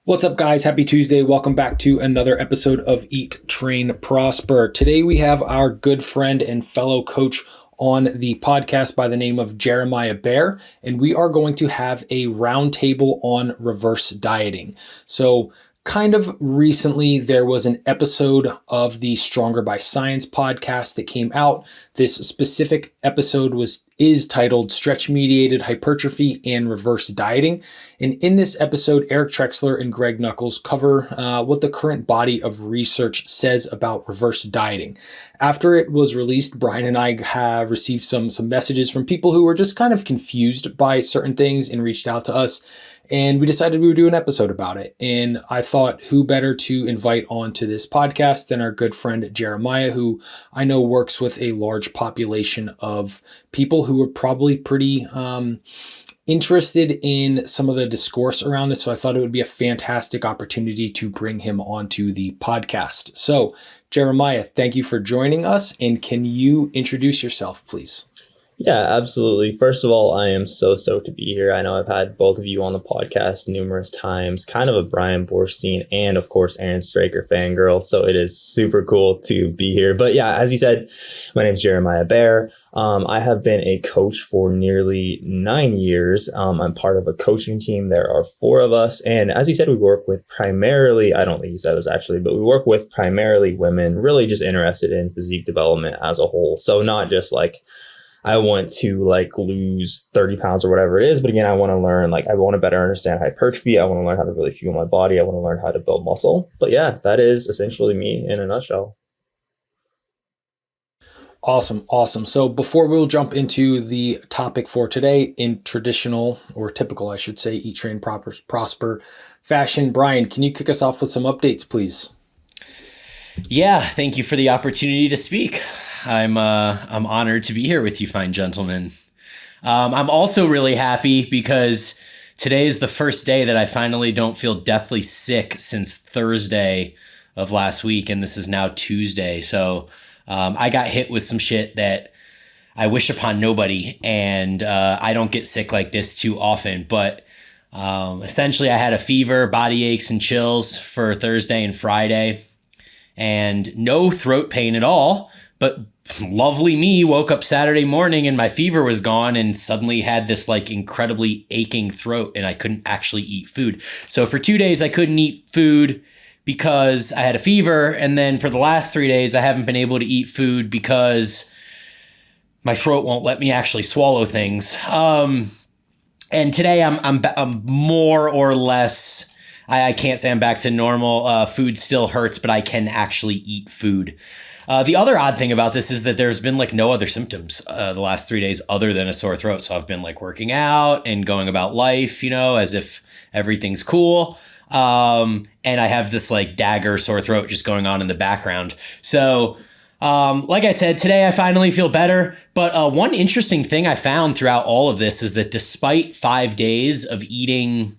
What's up, guys? Happy Tuesday. Welcome back to another episode of Eat, Train, Prosper. Today we have our good friend and fellow coach on the podcast by the name of Jeremiah Bair, and we are going to have a roundtable on reverse dieting. So kind of recently, there was an episode of the Stronger by Science podcast that came out. This specific episode is titled Stretch-Mediated Hypertrophy and Reverse Dieting. And in this episode, Eric Trexler and Greg Nuckols cover what the current body of research says about reverse dieting. After it was released, Brian and I have received some messages from people who were just kind of confused by certain things and reached out to us. And we decided we would do an episode about it. And I thought, who better to invite onto this podcast than our good friend Jeremiah, who I know works with a large population of people who are probably pretty interested in some of the discourse around this. So I thought it would be a fantastic opportunity to bring him onto the podcast. So Jeremiah, thank you for joining us. And can you introduce yourself, please? Yeah, absolutely. First of all, I am so stoked to be here. I know I've had both of you on the podcast numerous times, kind of a Brian Borstein and, of course, Aaron Straker fangirl. So it is super cool to be here. But yeah, as you said, my name is Jeremiah Bair. I have been a coach for nearly 9 years. I'm part of a coaching team. There are 4 of us. And as you said, we work with primarily, I don't think you said this actually, but we work with primarily women really just interested in physique development as a whole. So not just like, I want to lose 30 pounds or whatever it is. But again, I want to learn, I want to better understand hypertrophy. I want to learn how to really fuel my body. I want to learn how to build muscle. But yeah, that is essentially me in a nutshell. Awesome. So before we'll jump into the topic for today in traditional or typical, I should say, Eat, Train, Prosper fashion, Brian, can you kick us off with some updates, please? Yeah, thank you for the opportunity to speak. I'm honored to be here with you, fine gentlemen. I'm also really happy because today is the first day that I finally don't feel deathly sick since Thursday of last week, and this is now Tuesday. So I got hit with some shit that I wish upon nobody, and I don't get sick like this too often. But essentially, I had a fever, body aches, and chills for Thursday and Friday, and no throat pain at all. But lovely me woke up Saturday morning and my fever was gone and suddenly had this incredibly aching throat and I couldn't actually eat food. So for 2 days I couldn't eat food because I had a fever. And then for the last 3 days I haven't been able to eat food because my throat won't let me actually swallow things. And today I'm more or less, I can't say I'm back to normal. Food still hurts, but I can actually eat food. The other odd thing about this is that there's been no other symptoms the last 3 days other than a sore throat. So I've been working out and going about life, as if everything's cool. And I have this dagger sore throat just going on in the background. So like I said, today I finally feel better. But one interesting thing I found throughout all of this is that despite 5 days of eating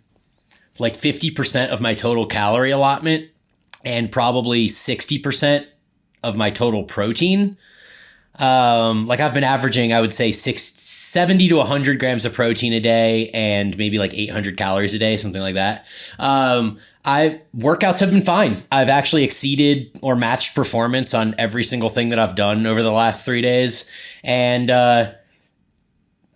50% of my total calorie allotment and probably 60% of my total protein. I've been averaging, I would say 70 to 100 grams of protein a day and maybe 800 calories a day, something like that. Workouts have been fine. I've actually exceeded or matched performance on every single thing that I've done over the last 3 days. And,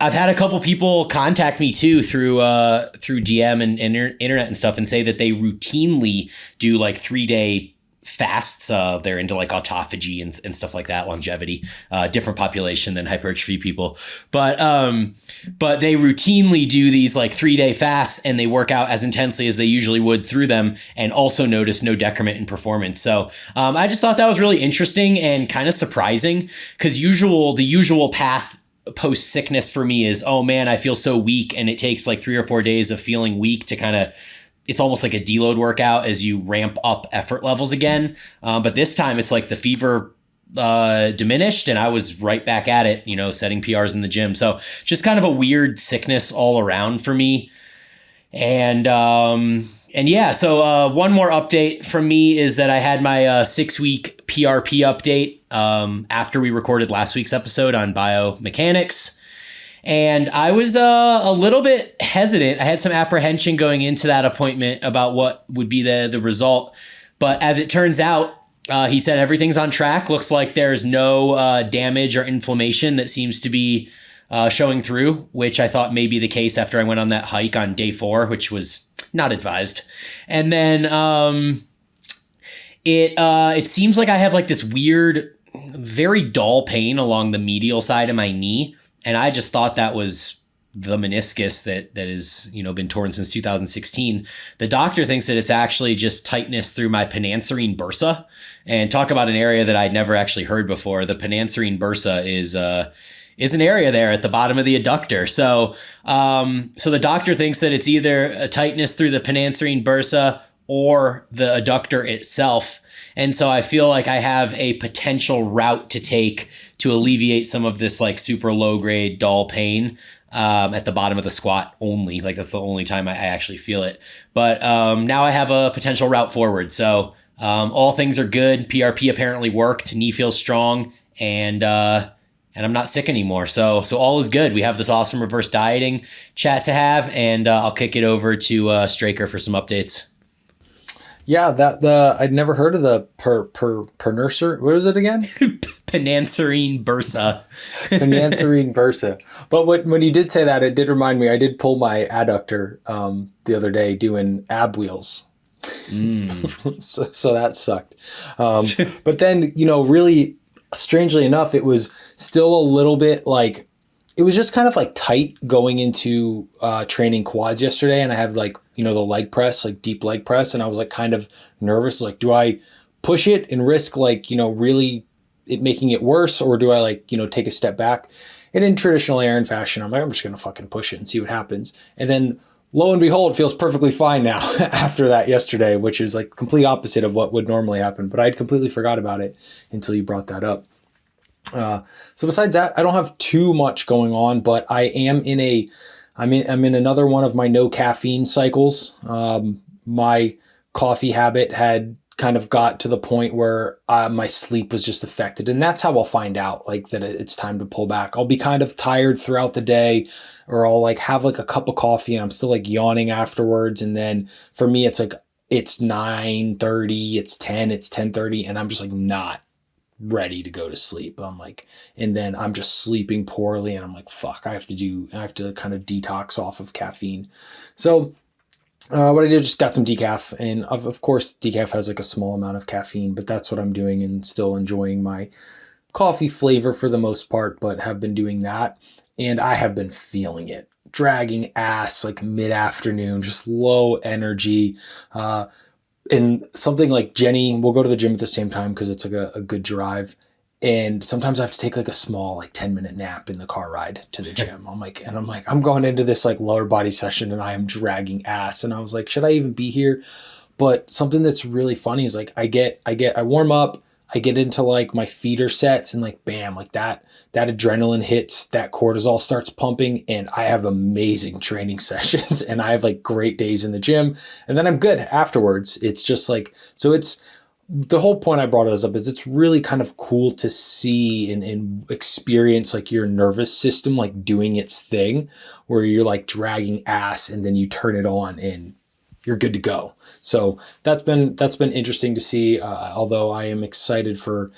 I've had a couple people contact me too through DM and internet and stuff and say that they routinely do 3-day fasts. They're into autophagy and stuff like that, longevity, different population than hypertrophy people. But they routinely do these 3-day fasts and they work out as intensely as they usually would through them and also notice no decrement in performance. So I just thought that was really interesting and kind of surprising because the usual path post sickness for me is, oh man, I feel so weak. And it takes 3 or 4 days of feeling weak to it's almost like a deload workout as you ramp up effort levels again. But this time it's the fever diminished and I was right back at it, setting PRs in the gym. So just kind of a weird sickness all around for me. And yeah, so one more update from me is that I had my 6-week PRP update after we recorded last week's episode on biomechanics. And I was a little bit hesitant. I had some apprehension going into that appointment about what would be the result. But as it turns out, he said everything's on track. Looks like there's no damage or inflammation that seems to be showing through, which I thought may be the case after I went on that hike on day 4, which was not advised. And then it seems like I have like this weird, very dull pain along the medial side of my knee. And I just thought that was the meniscus that is, been torn since 2016. The doctor thinks that it's actually just tightness through my pananserine bursa. And talk about an area that I'd never actually heard before. The pananserine bursa is an area there at the bottom of the adductor. So the doctor thinks that it's either a tightness through the pananserine bursa or the adductor itself. And so I feel like I have a potential route to take to alleviate some of this like super low grade dull pain at the bottom of the squat only. Like that's the only time I actually feel it. But now I have a potential route forward. So all things are good. PRP apparently worked. Knee feels strong, and I'm not sick anymore. So all is good. We have this awesome reverse dieting chat to have, and I'll kick it over to Straker for some updates. Yeah, I'd never heard of the pernurser. What is it again? Pananserine bursa. Pananserine bursa. But when you did say that, it did remind me. I did pull my adductor the other day doing ab wheels. So that sucked. But then really strangely enough, it was still a little bit like it was just kind of like tight going into training quads yesterday, and I had like the leg press, like deep leg press, and I was like kind of nervous, like do I push it and risk like really it making it worse, or do I like take a step back? And in traditional Aaron fashion, I'm like, I'm just gonna fucking push it and see what happens. And then lo and behold, it feels perfectly fine now after that yesterday, which is like complete opposite of what would normally happen. But I'd completely forgot about it until you brought that up. So besides that, I don't have too much going on, but I am I'm in another one of my no caffeine cycles. My coffee habit had kind of got to the point where my sleep was just affected. And that's how I'll find out like that it's time to pull back. I'll be kind of tired throughout the day, or I'll like have like a cup of coffee and I'm still like yawning afterwards. And then for me, it's like, it's 9:30, it's 10, it's 10:30, and I'm just like not ready to go to sleep. I'm like, and then I'm just sleeping poorly, and I'm like, fuck, I have to kind of detox off of caffeine. So what I did, just got some decaf, and of course decaf has like a small amount of caffeine, but that's what I'm doing, and still enjoying my coffee flavor for the most part, but have been doing that. And I have been feeling it, dragging ass like mid-afternoon, just low energy. And something like Jenny, we'll go to the gym at the same time because it's like a good drive. And sometimes I have to take like a small, like 10-minute nap in the car ride to the gym. I'm like, I'm going into this like lower body session and I am dragging ass. And I was like, should I even be here? But something that's really funny is like, I warm up, I get into like my feeder sets, and like, bam, like that adrenaline hits, that cortisol starts pumping, and I have amazing training sessions, and I have like great days in the gym, and then I'm good afterwards. It's just like, so it's the whole point I brought this up is it's really kind of cool to see and experience like your nervous system like doing its thing, where you're like dragging ass and then you turn it on and you're good to go. So that's been interesting to see, although I am excited for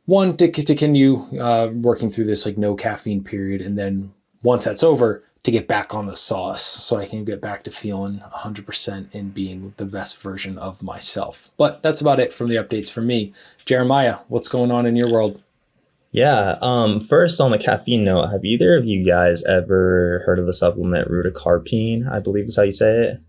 one to continue working through this like no caffeine period, and then once that's over, to get back on the sauce so I can get back to feeling 100% and being the best version of myself. But that's about it from the updates from me. Jeremiah, what's going on in your world? Yeah. First, on the caffeine note, have either of you guys ever heard of the supplement rutacarpine? I believe is how you say it.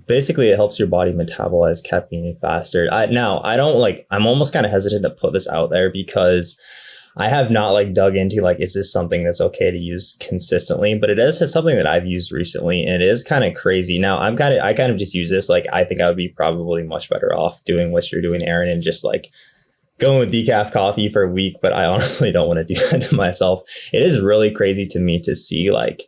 Basically, it helps your body metabolize caffeine faster. I'm almost kind of hesitant to put this out there because I have not like dug into like, is this something that's okay to use consistently? But it is something that I've used recently, and it is kind of crazy. Now I kind of just use this. Like, I think I would be probably much better off doing what you're doing, Aaron, and just like going with decaf coffee for a week. But I honestly don't want to do that to myself. It is really crazy to me to see like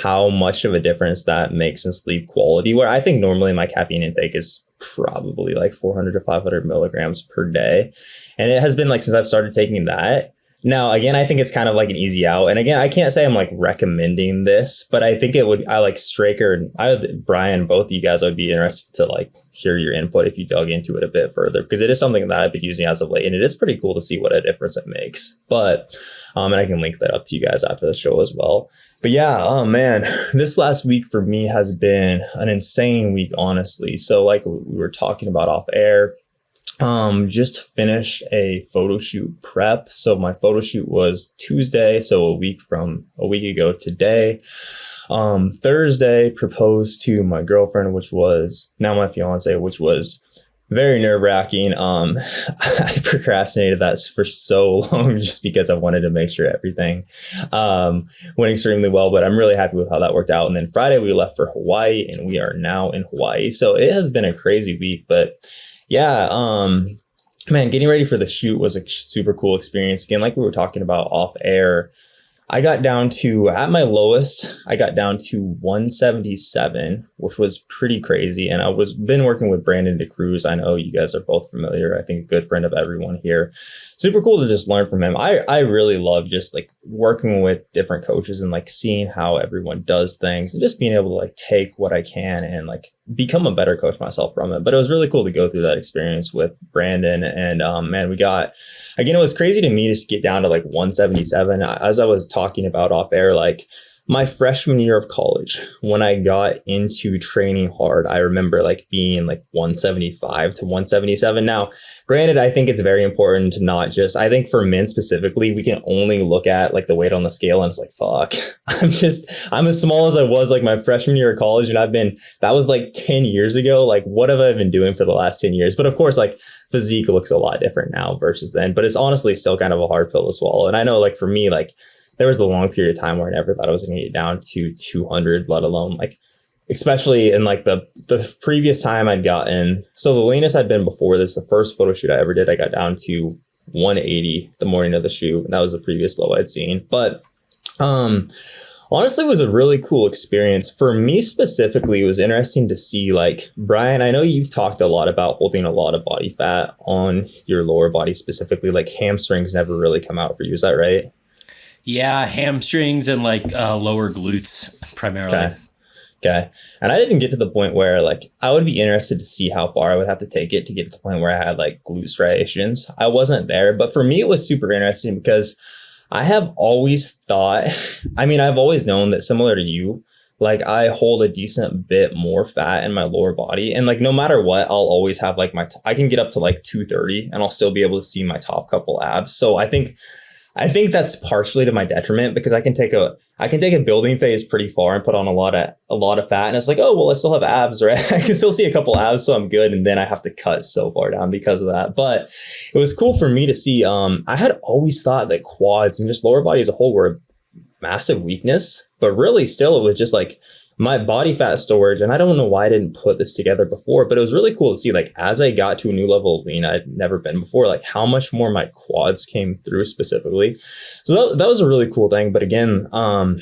how much of a difference that makes in sleep quality, where I think normally my caffeine intake is probably like 400 to 500 milligrams per day. And it has been like, since I've started taking that, Now, again, I think it's kind of like an easy out. And again, I can't say I'm like recommending this, but I think I like Straker and Brian, both of you guys, I would be interested to like hear your input if you dug into it a bit further, because it is something that I've been using as of late, and it is pretty cool to see what a difference it makes. But, and I can link that up to you guys after the show as well. But yeah, oh man, this last week for me has been an insane week, honestly. So like we were talking about off air, just finished a photo shoot prep. So my photo shoot was Tuesday, so a week ago today. Thursday, proposed to my girlfriend, which was now my fiance, which was very nerve-wracking. I procrastinated that for so long just because I wanted to make sure everything went extremely well, but I'm really happy with how that worked out. And then Friday we left for Hawaii, and we are now in Hawaii. So it has been a crazy week, but yeah, man, getting ready for the shoot was a super cool experience. Again, like we were talking about off air, I got down to, at my lowest, I got down to 177, which was pretty crazy. And been working with Brandon DeCruz. I know you guys are both familiar. I think a good friend of everyone here. Super cool to just learn from him. I really love just like working with different coaches and like seeing how everyone does things and just being able to like take what I can and like become a better coach myself from it. But it was really cool to go through that experience with Brandon. And man, it was crazy to me just get down to like 177. As I was talking about off air, like my freshman year of college, when I got into training hard, I remember like being like 175 to 177. Now, granted, I think it's very important to not just, I think for men specifically, we can only look at like the weight on the scale and it's like, fuck, I'm as small as I was like my freshman year of college. And that was like 10 years ago. Like, what have I been doing for the last 10 years? But of course, like physique looks a lot different now versus then, but it's honestly still kind of a hard pill to swallow. And I know like for me, like, there was a long period of time where I never thought I was going to get down to 200, let alone like, especially in like the previous time I'd gotten. So the leanest I'd been before this, the first photo shoot I ever did, I got down to 180 the morning of the shoot. And that was the previous low I'd seen. But honestly, it was a really cool experience. For me specifically, it was interesting to see like, Brian, I know you've talked a lot about holding a lot of body fat on your lower body, specifically like hamstrings never really come out for you. Is that right? Yeah, hamstrings and like lower glutes primarily. Okay. And I didn't get to the point where like I would be interested to see how far I would have to take it to get to the point where I had like glute striations. I wasn't there, but for me, it was super interesting because I have always thought, I've always known that similar to you, like I hold a decent bit more fat in my lower body. And like, no matter what, I'll always have like I can get up to like 230 and I'll still be able to see my top couple abs. So I think that's partially to my detriment because I can take a building phase pretty far and put on a lot of fat. And it's like, oh, well, I still have abs, right? I can still see a couple abs, so I'm good. And then I have to cut so far down because of that. But it was cool for me to see. I had always thought that quads and just lower body as a whole were a massive weakness, but really still it was just like my body fat storage. And I don't know why I didn't put this together before, but it was really cool to see like as I got to a new level of lean I'd never been before, like how much more my quads came through specifically. So that was a really cool thing. But again, been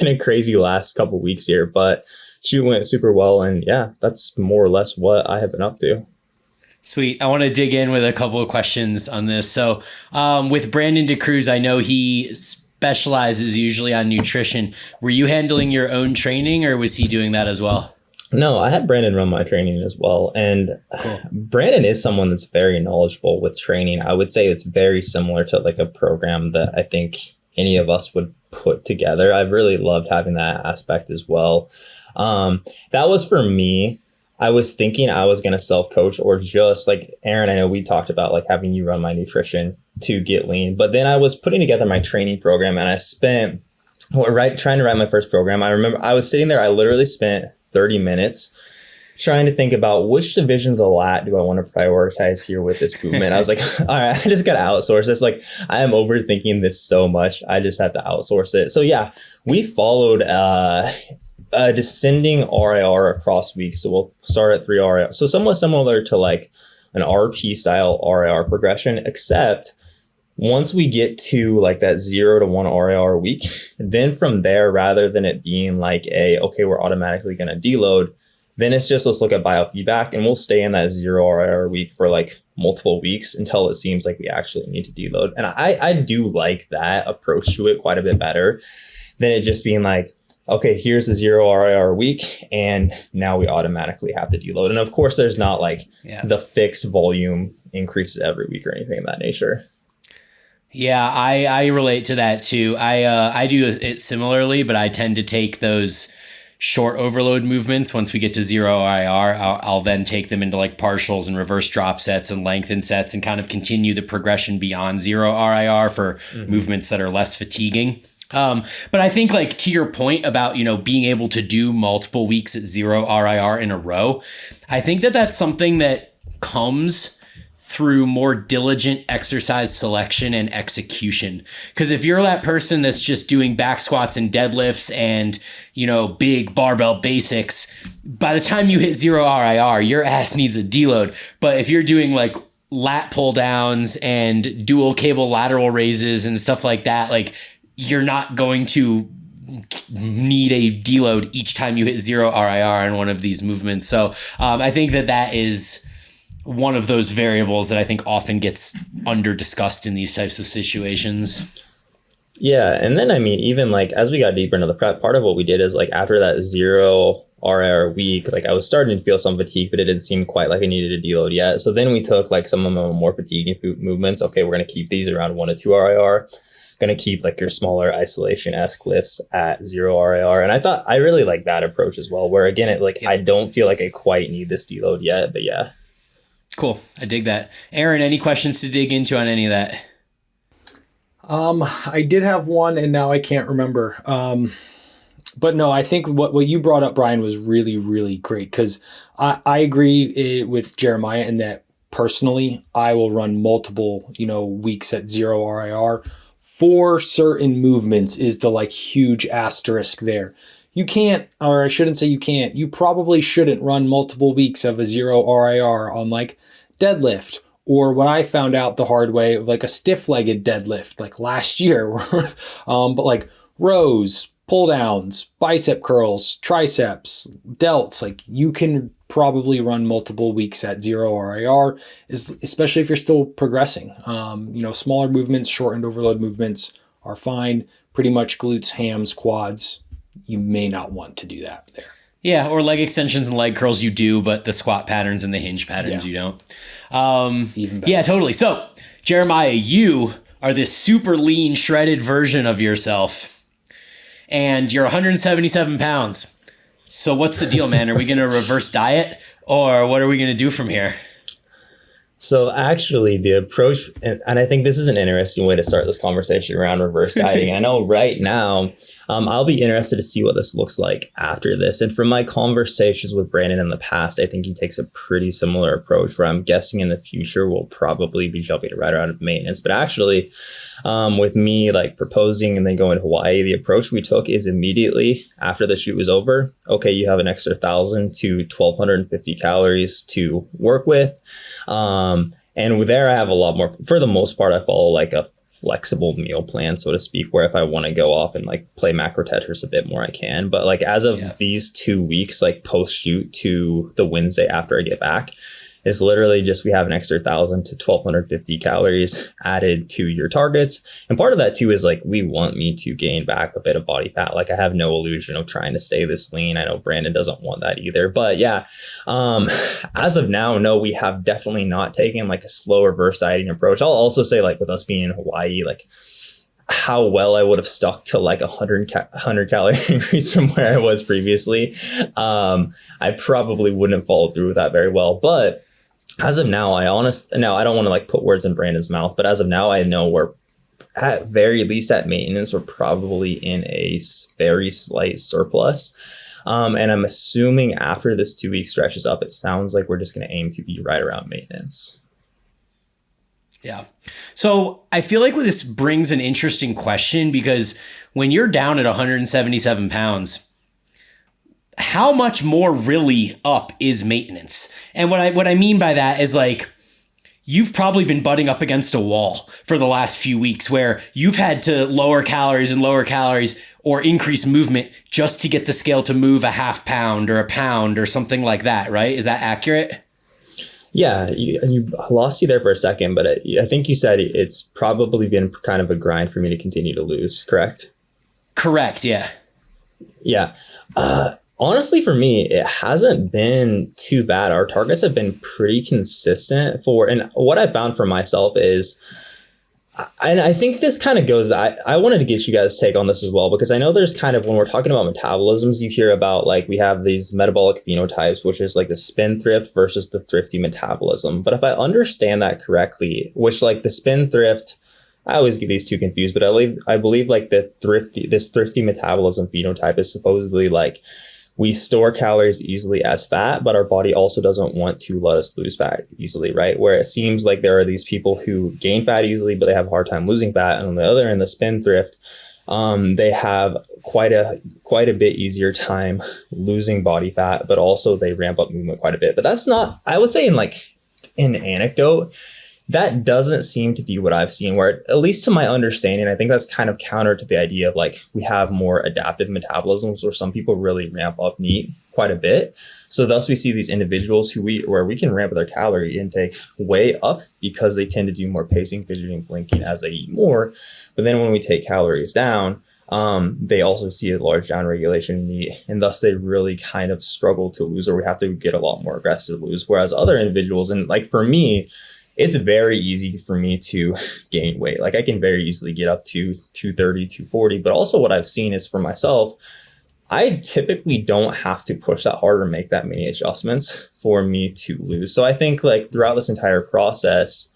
a crazy last couple weeks here, but shoot went super well. And yeah, that's more or less what I have been up to. Sweet. I want to dig in with a couple of questions on this. So with Brandon DeCruz, I know he specializes usually on nutrition. Were you handling your own training or was he doing that as well? No, I had Brandon run my training as well. And cool. Brandon is someone that's very knowledgeable with training. I would say it's very similar to like a program that I think any of us would put together. I've really loved having that aspect as well. That was for me. I was thinking I was going to self-coach or just like Aaron, I know we talked about like having you run my nutrition to get lean, but then I was putting together my training program and I spent trying to write my first program. I remember I was sitting there. I literally spent 30 minutes trying to think about which division of the lat do I want to prioritize here with this movement. I was like, all right, I just got to outsource this. Like I am overthinking this so much. I just have to outsource it. So yeah, we followed, a descending RIR across weeks. So we'll start at 3 RIR. So somewhat similar to like an RP style RIR progression, except once we get to like that 0 to 1 RIR a week, then from there, rather than it being like okay, we're automatically going to deload, Then it's just, let's look at biofeedback, and we'll stay in that 0 RIR week for like multiple weeks until it seems like we actually need to deload. And I do like that approach to it quite a bit better than it just being like, okay, here's the 0 RIR week, and now we automatically have to deload. And of course, there's not like the fixed volume increases every week or anything of that nature. Yeah, I relate to that too. I do it similarly, but I tend to take those short overload movements. Once we get to 0 IR, I'll then take them into like partials and reverse drop sets and lengthen sets and kind of continue the progression beyond 0 RIR for movements that are less fatiguing. But I think, like, to your point about, you know, being able to do multiple weeks at 0 RIR in a row, I think that that's something that comes through more diligent exercise selection and execution. Because if you're that person that's just doing back squats and deadlifts and, you know, big barbell basics, by the time you hit 0 RIR, your ass needs a deload. But if you're doing like lat pull downs and dual cable lateral raises and stuff like that, like, you're not going to need a deload each time you hit 0 RIR in one of these movements. So I think that is one of those variables that I think often gets under discussed in these types of situations. Yeah. And then, I mean, even like as we got deeper into the prep, part of what we did is like after that 0 RIR week, like I was starting to feel some fatigue, but it didn't seem quite like I needed a deload yet. So then we took like some of my more fatiguing movements. Okay, we're going to keep these around 1 to 2 RIR. Going to keep like your smaller isolation-esque lifts at 0 RIR. And I really like that approach as well, where again, I don't feel like I quite need this deload yet, but yeah. Cool. I dig that. Aaron, any questions to dig into on any of that? I did have one and now I can't remember. But no, I think what you brought up, Brian, was really, really great, because I agree with Jeremiah in that personally, I will run multiple, weeks at 0 RIR. For certain movements is the like huge asterisk there. You can't, or I shouldn't say you can't, you probably shouldn't run multiple weeks of a 0 RIR on like deadlift, or what I found out the hard way of like a stiff-legged deadlift like last year. But like rows, pull downs, bicep curls, triceps, delts, like you can probably run multiple weeks at 0 RIR, especially if you're still progressing. Smaller movements, shortened overload movements are fine. Pretty much glutes, hams, quads, you may not want to do that there. Yeah, or leg extensions and leg curls you do, but the squat patterns and the hinge patterns you don't. Even better. Yeah, totally. So, Jeremiah, you are this super lean, shredded version of yourself, and you're 177 pounds. So what's the deal, man? Are we going to reverse diet, or what are we going to do from here? So actually the approach, and I think this is an interesting way to start this conversation around reverse dieting. I know right now, I'll be interested to see what this looks like after this. And from my conversations with Brandon in the past, I think he takes a pretty similar approach, where I'm guessing in the future we'll probably be jumping right around maintenance. But actually, with me like proposing and then going to Hawaii, the approach we took is immediately after the shoot was over, okay, you have an extra 1,000 to 1,250 calories to work with. And there I have a lot more, for the most part, I follow like a flexible meal plan, so to speak, where if I want to go off and like play macro Tetris a bit more, I can. But like as of these 2 weeks, like post shoot to the Wednesday after I get back, is literally just we have an extra 1,000 to 1,250 calories added to your targets. And part of that too is like we want me to gain back a bit of body fat. Like I have no illusion of trying to stay this lean. I know Brandon doesn't want that either. But yeah, as of now, no, we have definitely not taken like a slow reverse dieting approach. I'll also say like with us being in Hawaii, like how well I would have stuck to like 100 calorie increase from where I was previously. I probably wouldn't have followed through with that very well. But as of now, I don't want to like put words in Brandon's mouth, but as of now, I know we're at very least at maintenance, we're probably in a very slight surplus. And I'm assuming after this 2 week stretches up, it sounds like we're just going to aim to be right around maintenance. Yeah. So I feel like this brings an interesting question, because when you're down at 177 pounds, how much more really up is maintenance? And what I mean by that is like, you've probably been butting up against a wall for the last few weeks where you've had to lower calories, or increase movement just to get the scale to move a half pound or a pound or something like that, right? Is that accurate? Yeah, I lost you there for a second, but I think you said it's probably been kind of a grind for me to continue to lose, correct? Correct, yeah. Yeah. Honestly, for me, it hasn't been too bad. Our targets have been pretty consistent and what I found for myself is, and I think this kind of goes, I wanted to get you guys' take on this as well, because I know there's kind of, when we're talking about metabolisms, you hear about like, we have these metabolic phenotypes, which is like the spendthrift versus the thrifty metabolism. But if I understand that correctly, which like the spendthrift, I always get these two confused, but I believe like this thrifty metabolism phenotype is supposedly like, we store calories easily as fat, but our body also doesn't want to let us lose fat easily, right? Where it seems like there are these people who gain fat easily, but they have a hard time losing fat. And on the other end, the spendthrift, they have quite a bit easier time losing body fat, but also they ramp up movement quite a bit. But that's not, I would say in anecdote, that doesn't seem to be what I've seen, where at least to my understanding, I think that's kind of counter to the idea of like, we have more adaptive metabolisms where some people really ramp up NEAT quite a bit. So thus we see these individuals where we can ramp their calorie intake way up because they tend to do more pacing, fidgeting, blinking as they eat more. But then when we take calories down, they also see a large downregulation in NEAT, and thus they really kind of struggle to lose, or we have to get a lot more aggressive to lose. Whereas other individuals, and like for me, it's very easy for me to gain weight. Like I can very easily get up to 230, 240. But also what I've seen is for myself, I typically don't have to push that hard or make that many adjustments for me to lose. So I think like throughout this entire process,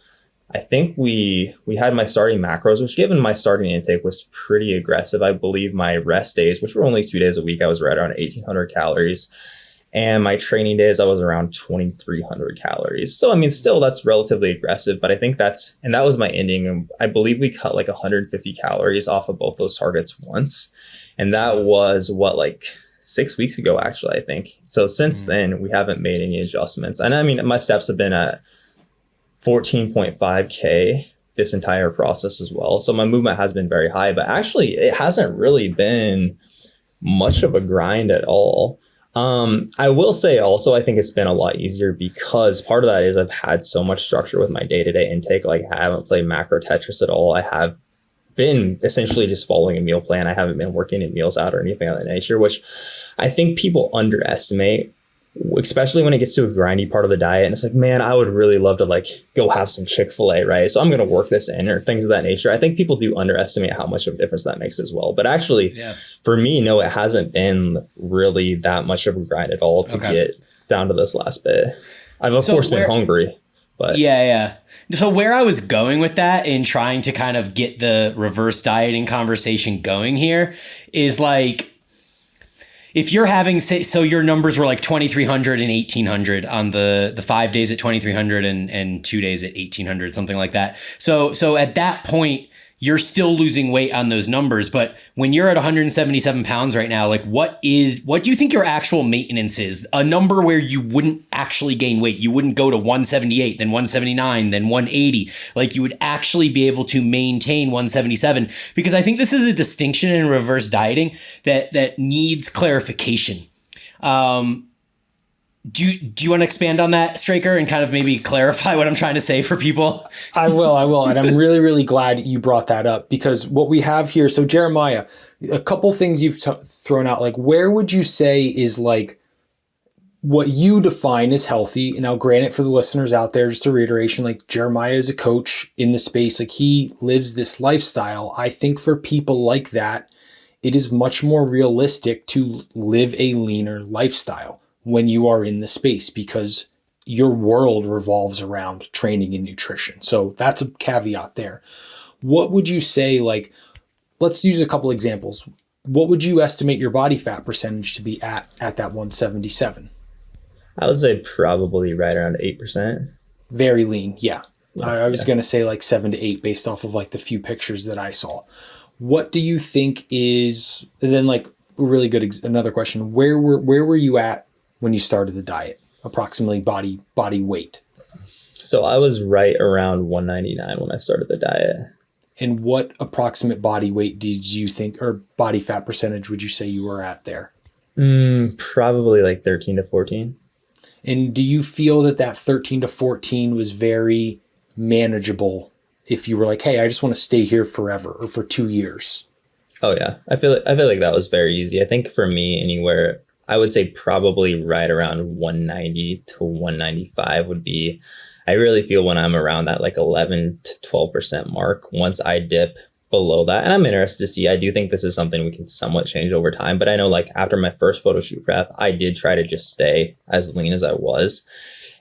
I think we had my starting macros, which given my starting intake was pretty aggressive. I believe my rest days, which were only 2 days a week, I was right around 1,800 calories. And my training days, I was around 2,300 calories. So, I mean, still that's relatively aggressive, but I think that was my ending. And I believe we cut like 150 calories off of both those targets once. And that was like 6 weeks ago, actually, I think. So since then, we haven't made any adjustments. And I mean, my steps have been at 14.5K this entire process as well. So my movement has been very high, but actually it hasn't really been much of a grind at all. I will say also, I think it's been a lot easier because part of that is I've had so much structure with my day-to-day intake. Like I haven't played macro Tetris at all. I have been essentially just following a meal plan. I haven't been working in meals out or anything of that nature, which I think people underestimate, especially when it gets to a grindy part of the diet. And it's like, man, I would really love to like go have some Chick-fil-A, right? So I'm going to work this in or things of that nature. I think people do underestimate how much of a difference that makes as well. But actually, for me, no, it hasn't been really that much of a grind at all to get down to this last bit. I've of course been hungry, but yeah. So where I was going with that in trying to kind of get the reverse dieting conversation going here is like, if you're having, say, so your numbers were like 2,300 and 1,800 on the 5 days at 2,300 and 2 days at 1,800, something like that. So at that point, you're still losing weight on those numbers. But when you're at 177 pounds right now, like what do you think your actual maintenance is? A number where you wouldn't actually gain weight. You wouldn't go to 178, then 179, then 180. Like you would actually be able to maintain 177, because I think this is a distinction in reverse dieting that needs clarification. Do you want to expand on that, Straker, and kind of maybe clarify what I'm trying to say for people? I will. And I'm really, really glad you brought that up, because what we have here, so Jeremiah, a couple things you've thrown out, like where would you say is like what you define as healthy? And I'll grant it for the listeners out there, just a reiteration, like Jeremiah is a coach in the space, like he lives this lifestyle. I think for people like that, it is much more realistic to live a leaner lifestyle when you are in the space, because your world revolves around training and nutrition. So that's a caveat there. What would you say, like, let's use a couple examples. What would you estimate your body fat percentage to be at that 177? I would say probably right around 8%. Very lean. Yeah. I was going to say like 7 to 8 based off of like the few pictures that I saw. What do you think is, and then like a really good, another question, where were you at when you started the diet, approximately body weight? So I was right around 199 when I started the diet. And what approximate body weight did you think, or body fat percentage would you say you were at there? Probably like 13 to 14. And do you feel that that 13 to 14 was very manageable if you were like, hey, I just want to stay here forever or for 2 years? Oh yeah. I feel like that was very easy. I think for me, anywhere, I would say probably right around 190 to 195 would be, I really feel when I'm around that like 11 to 12% mark, once I dip below that. And I'm interested to see, I do think this is something we can somewhat change over time. But I know like after my first photo shoot prep, I did try to just stay as lean as I was.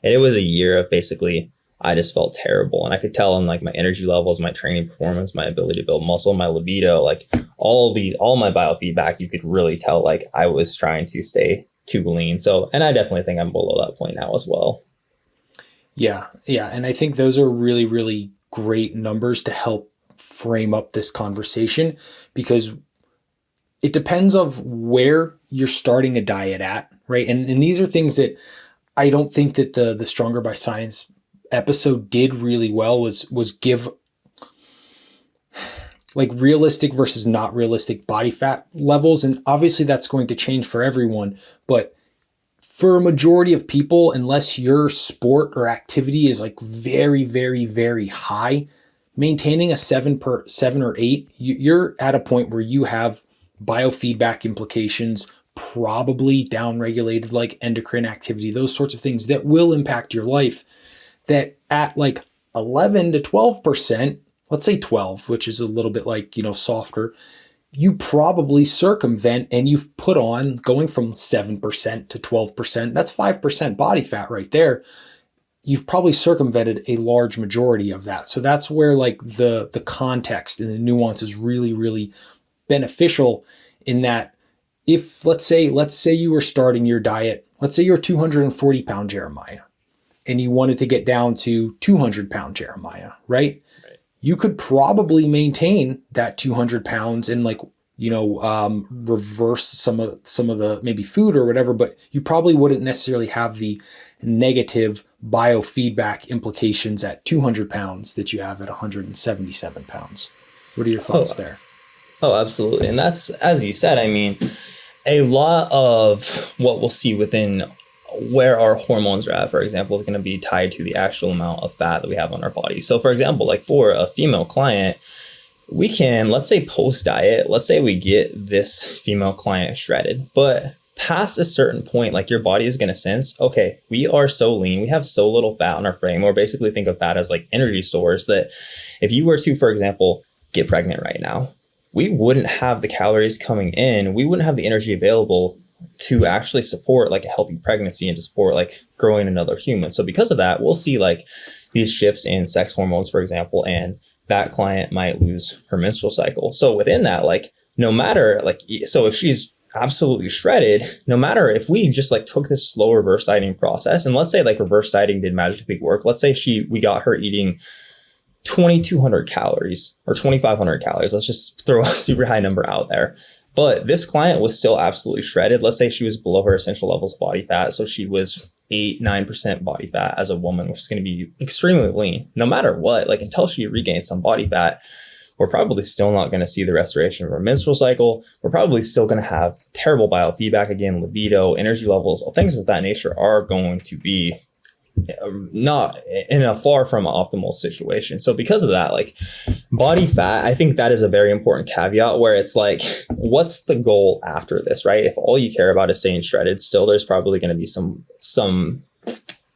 And it was a year of basically, I just felt terrible. And I could tell on like my energy levels, my training performance, my ability to build muscle, my libido, like all my biofeedback, you could really tell like I was trying to stay too lean. So, and I definitely think I'm below that point now as well. Yeah. Yeah. And I think those are really, really great numbers to help frame up this conversation, because it depends of where you're starting a diet at, right? And these are things that I don't think that the Stronger by Science episode did really well was give like realistic versus not realistic body fat levels. And obviously that's going to change for everyone, but for a majority of people, unless your sport or activity is like very, very, very high, maintaining a 7 or 8, you're at a point where you have biofeedback implications, probably downregulated like endocrine activity, those sorts of things that will impact your life, that at like 11 to 12%, let's say 12, which is a little bit like, softer, you probably circumvent, and you've put on going from 7% to 12%. That's 5% body fat right there. You've probably circumvented a large majority of that. So that's where like the context and the nuance is really, really beneficial, in that if let's say you were starting your diet, let's say you're 240 pound Jeremiah and you wanted to get down to 200 pound Jeremiah, right? You could probably maintain that 200 pounds and like, reverse some of the maybe food or whatever, but you probably wouldn't necessarily have the negative biofeedback implications at 200 pounds that you have at 177 pounds. What are your thoughts there? Oh, absolutely. And that's, as you said, I mean, a lot of what we'll see within where our hormones are at, for example, is going to be tied to the actual amount of fat that we have on our body. So for example, like for a female client, we can, let's say post diet, let's say we get this female client shredded, but past a certain point, like your body is going to sense, okay, we are so lean, we have so little fat on our frame, or basically think of fat as like energy stores, that if you were to, for example, get pregnant right now, we wouldn't have the calories coming in, we wouldn't have the energy available to actually support like a healthy pregnancy and to support like growing another human. So because of that, we'll see like these shifts in sex hormones, for example, and that client might lose her menstrual cycle. So within that, like no matter like, so if she's absolutely shredded, no matter if we just like took this slow reverse dieting process, and let's say like reverse dieting did magically work, let's say we got her eating 2,200 calories or 2,500 calories. Let's just throw a super high number out there. But this client was still absolutely shredded. Let's say she was below her essential levels of body fat. So she was 8-9% body fat as a woman, which is going to be extremely lean. No matter what, like until she regains some body fat, we're probably still not going to see the restoration of her menstrual cycle. We're probably still going to have terrible biofeedback again, libido, energy levels, all things of that nature are going to be not in a far from optimal situation. So because of that, like body fat, I think that is a very important caveat, where it's like, what's the goal after this, right? If all you care about is staying shredded, still there's probably going to be some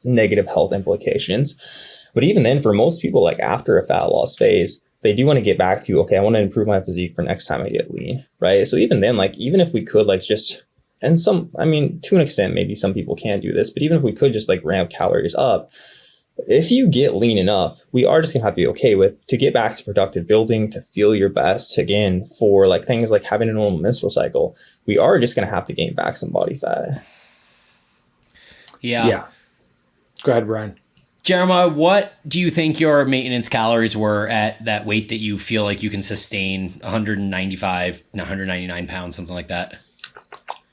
negative health implications. But even then, for most people, like after a fat loss phase, they do want to get back to, okay, I want to improve my physique for next time I get lean, right? So even then, like even if we could like just, and some, I mean, to an extent, maybe some people can do this, but even if we could just like ramp calories up, if you get lean enough, we are just going to have to be okay with, to get back to productive building, to feel your best again, for like things like having a normal menstrual cycle, we are just going to have to gain back some body fat. Yeah. Go ahead, Brian. Jeremiah, what do you think your maintenance calories were at that weight that you feel like you can sustain 195, 199 pounds, something like that?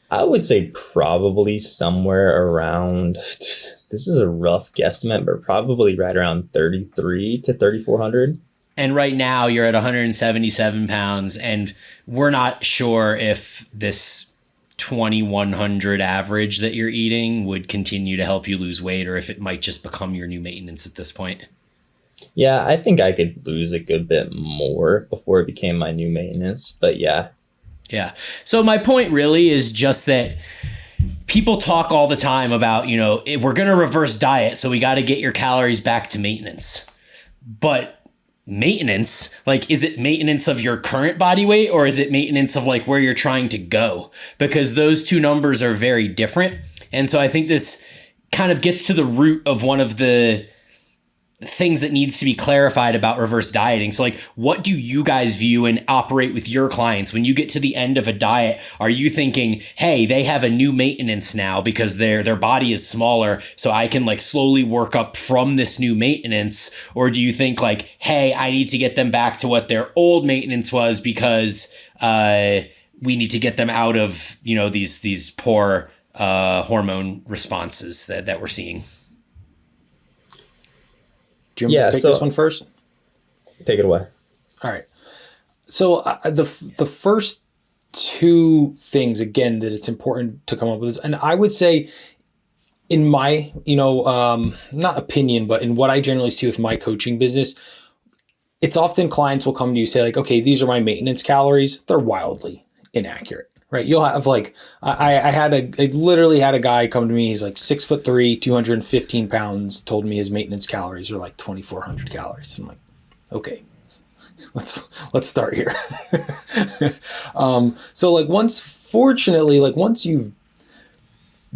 I would say probably somewhere around, this is a rough guesstimate, but probably right around 33 to 3,400. And right now you're at 177 pounds, and we're not sure if this 2100 average that you're eating would continue to help you lose weight, or if it might just become your new maintenance at this point. Yeah, I think I could lose a good bit more before it became my new maintenance. But yeah. Yeah. So my point really is just that people talk all the time about, we're going to reverse diet, so we got to get your calories back to maintenance. But maintenance, like, is it maintenance of your current body weight, or is it maintenance of like where you're trying to go? Because those two numbers are very different. And so I think this kind of gets to the root of one of the things that needs to be clarified about reverse dieting. So like, what do you guys view and operate with your clients when you get to the end of a diet? Are you thinking, hey, they have a new maintenance now because their body is smaller, so I can like slowly work up from this new maintenance? Or do you think like, hey, I need to get them back to what their old maintenance was because we need to get them out of, these poor hormone responses that we're seeing? Do you want me to take this one first? Take it away. All right. So the first two things, again, that it's important to come up with is, and I would say in my, not opinion, but in what I generally see with my coaching business, it's often clients will come to you say like, okay, these are my maintenance calories. They're wildly inaccurate. Right. You'll have like, I literally had a guy come to me. He's like 6'3", 215 pounds, told me his maintenance calories are like 2,400 calories. I'm like, okay, let's start here. So like once you've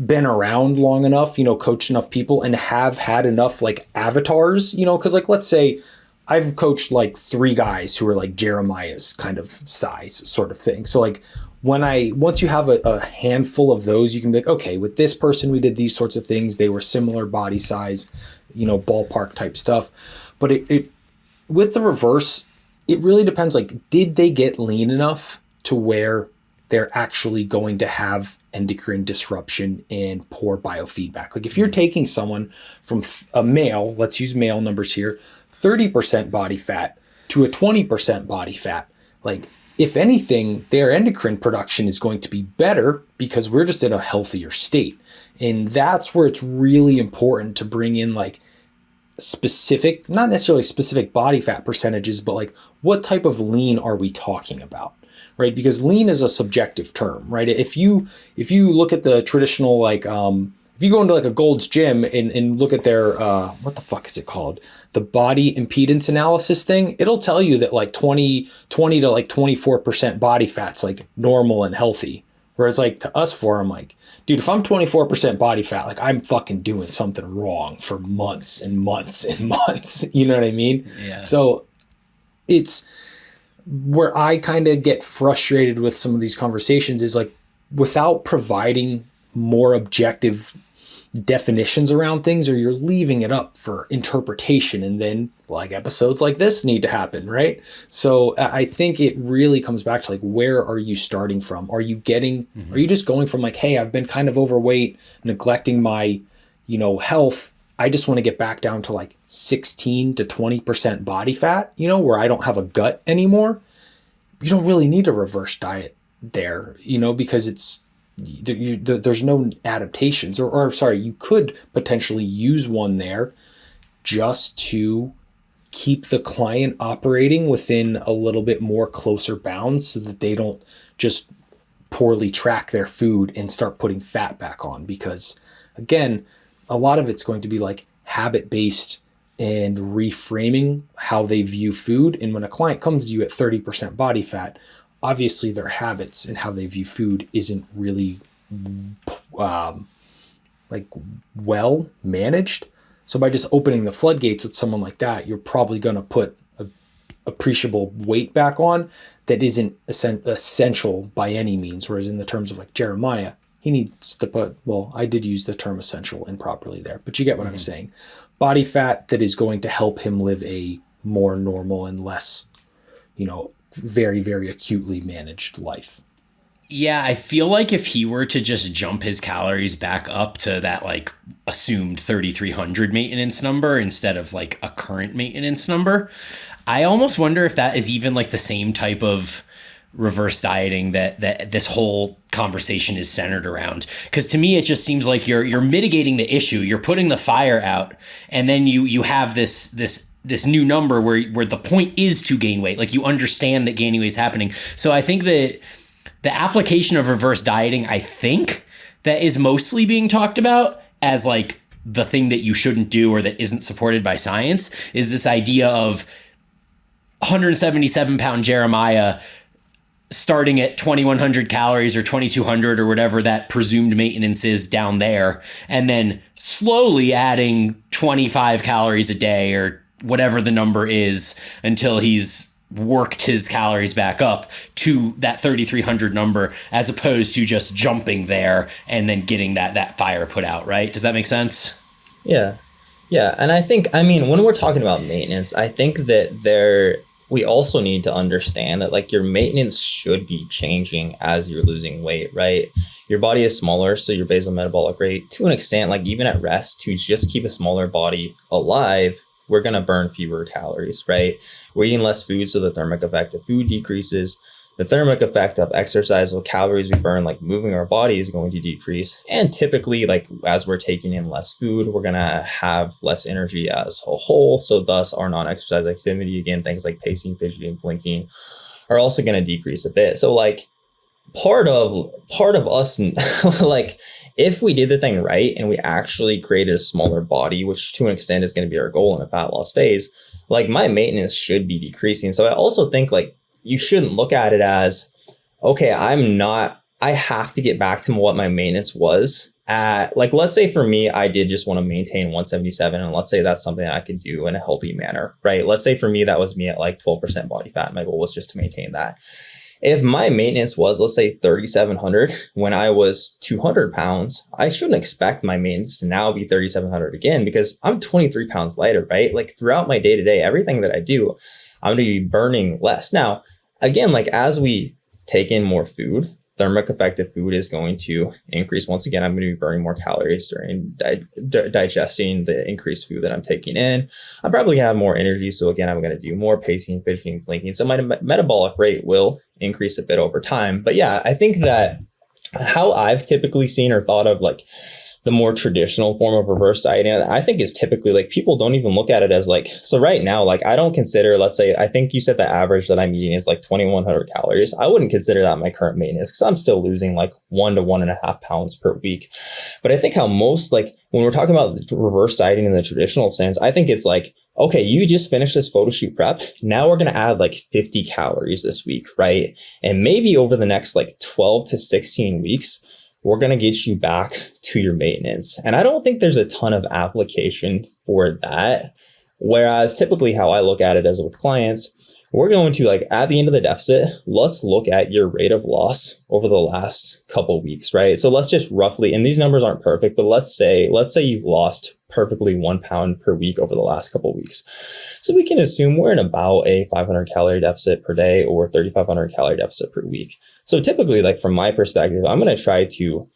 been around long enough, coached enough people and have had enough like avatars, cause like, let's say I've coached like 3 guys who are like Jeremiah's kind of size sort of thing. So like, once you have a handful of those, you can be like, okay, with this person, we did these sorts of things. They were similar body size, ballpark type stuff. But it with the reverse, it really depends. Like, did they get lean enough to where they're actually going to have endocrine disruption and poor biofeedback? Like if you're taking someone from a male, let's use male numbers here, 30% body fat to a 20% body fat, like, if anything, their endocrine production is going to be better because we're just in a healthier state. And that's where it's really important to bring in like specific, not necessarily specific body fat percentages, but like what type of lean are we talking about, right? Because lean is a subjective term, right? If you look at the traditional, like, if you go into like a Gold's Gym and look at their, what the fuck is it called? The body impedance analysis thing, it'll tell you that like 20 to like 24% body fat's like normal and healthy. Whereas like to us four, I'm like, dude, if I'm 24% body fat, like I'm fucking doing something wrong for months and months and months. You know what I mean? Yeah. So it's where I kind of get frustrated with some of these conversations is like, without providing more objective definitions around things, or you're leaving it up for interpretation, and then like episodes like this need to happen, right? So I think it really comes back to like, where are you starting from? Are you just going from like, hey, I've been kind of overweight, neglecting my health, I just want to get back down to like 16 to 20% body fat, where I don't have a gut anymore? You don't really need a reverse diet there, because there's no adaptations, or sorry, you could potentially use one there just to keep the client operating within a little bit more closer bounds so that they don't just poorly track their food and start putting fat back on. Because again, a lot of it's going to be like habit-based and reframing how they view food. And when a client comes to you at 30% body fat, obviously their habits and how they view food isn't really like well managed. So by just opening the floodgates with someone like that, you're probably going to put a appreciable weight back on that isn't essential by any means. Whereas in the terms of like Jeremiah, he needs to put, well, I did use the term essential improperly there, but you get what I'm saying. Body fat that is going to help him live a more normal and less, very, very acutely managed life. Yeah, I feel like if he were to just jump his calories back up to that like assumed 3,300 maintenance number instead of like a current maintenance number, I almost wonder if that is even like the same type of reverse dieting that this whole conversation is centered around. Because to me, it just seems like you're mitigating the issue, you're putting the fire out, and then you have this new number where the point is to gain weight. Like, you understand that gaining weight is happening. So I think that the application of reverse dieting, I think, that is mostly being talked about as like the thing that you shouldn't do or that isn't supported by science, is this idea of 177 pound Jeremiah starting at 2,100 calories or 2,200 or whatever that presumed maintenance is down there, and then slowly adding 25 calories a day or whatever the number is until he's worked his calories back up to that 3,300 number, as opposed to just jumping there and then getting that fire put out, right? Does that make sense? Yeah. Yeah. And I think, I mean, when we're talking about maintenance, I think that we also need to understand that like your maintenance should be changing as you're losing weight, right? Your body is smaller, so your basal metabolic rate, to an extent, like even at rest, to just keep a smaller body alive, we're going to burn fewer calories, right? We're eating less food, so the thermic effect of food decreases. The thermic effect of exercise, of calories we burn, like moving our body, is going to decrease. And typically, like as we're taking in less food, we're going to have less energy as a whole. So thus our non-exercise activity, again, things like pacing, fidgeting, blinking, are also going to decrease a bit. So like part of us, like if we did the thing right and we actually created a smaller body, which to an extent is going to be our goal in a fat loss phase, like my maintenance should be decreasing. So I also think like you shouldn't look at it as, okay, I have to get back to what my maintenance was at. Like, let's say for me, I did just want to maintain 177. And let's say that's something that I could do in a healthy manner, right? Let's say for me, that was me at like 12% body fat. My goal was just to maintain that. If my maintenance was, let's say 3,700 when I was 200 pounds, I shouldn't expect my maintenance to now be 3,700 again, because I'm 23 pounds lighter, right? Like throughout my day to day, everything that I do, I'm going to be burning less. Now, again, like as we take in more food, thermic effect of food is going to increase. Once again, I'm going to be burning more calories during digesting the increased food that I'm taking in. I'm probably going to have more energy. So again, I'm going to do more pacing, fidgeting, blinking. So my metabolic rate will increase a bit over time. But yeah, I think that how I've typically seen or thought of like the more traditional form of reverse dieting, I think is typically like people don't even look at it as like, so right now, like I don't consider, let's say, I think you said the average that I'm eating is like 2,100 calories. I wouldn't consider that my current maintenance because I'm still losing like 1 to 1.5 pounds per week. But I think how most, like when we're talking about reverse dieting in the traditional sense, I think it's like, okay, you just finished this photo shoot prep. Now we're going to add like 50 calories this week, right? And maybe over the next like 12 to 16 weeks, we're going to get you back to your maintenance. And I don't think there's a ton of application for that. Whereas typically how I look at it as with clients, we're going to like at the end of the deficit, let's look at your rate of loss over the last couple of weeks, right? So let's just roughly, and these numbers aren't perfect, but let's say you've lost perfectly 1 pound per week over the last couple of weeks. So we can assume we're in about a 500 calorie deficit per day or 3,500 calorie deficit per week. So typically, like from my perspective, I'm going to try to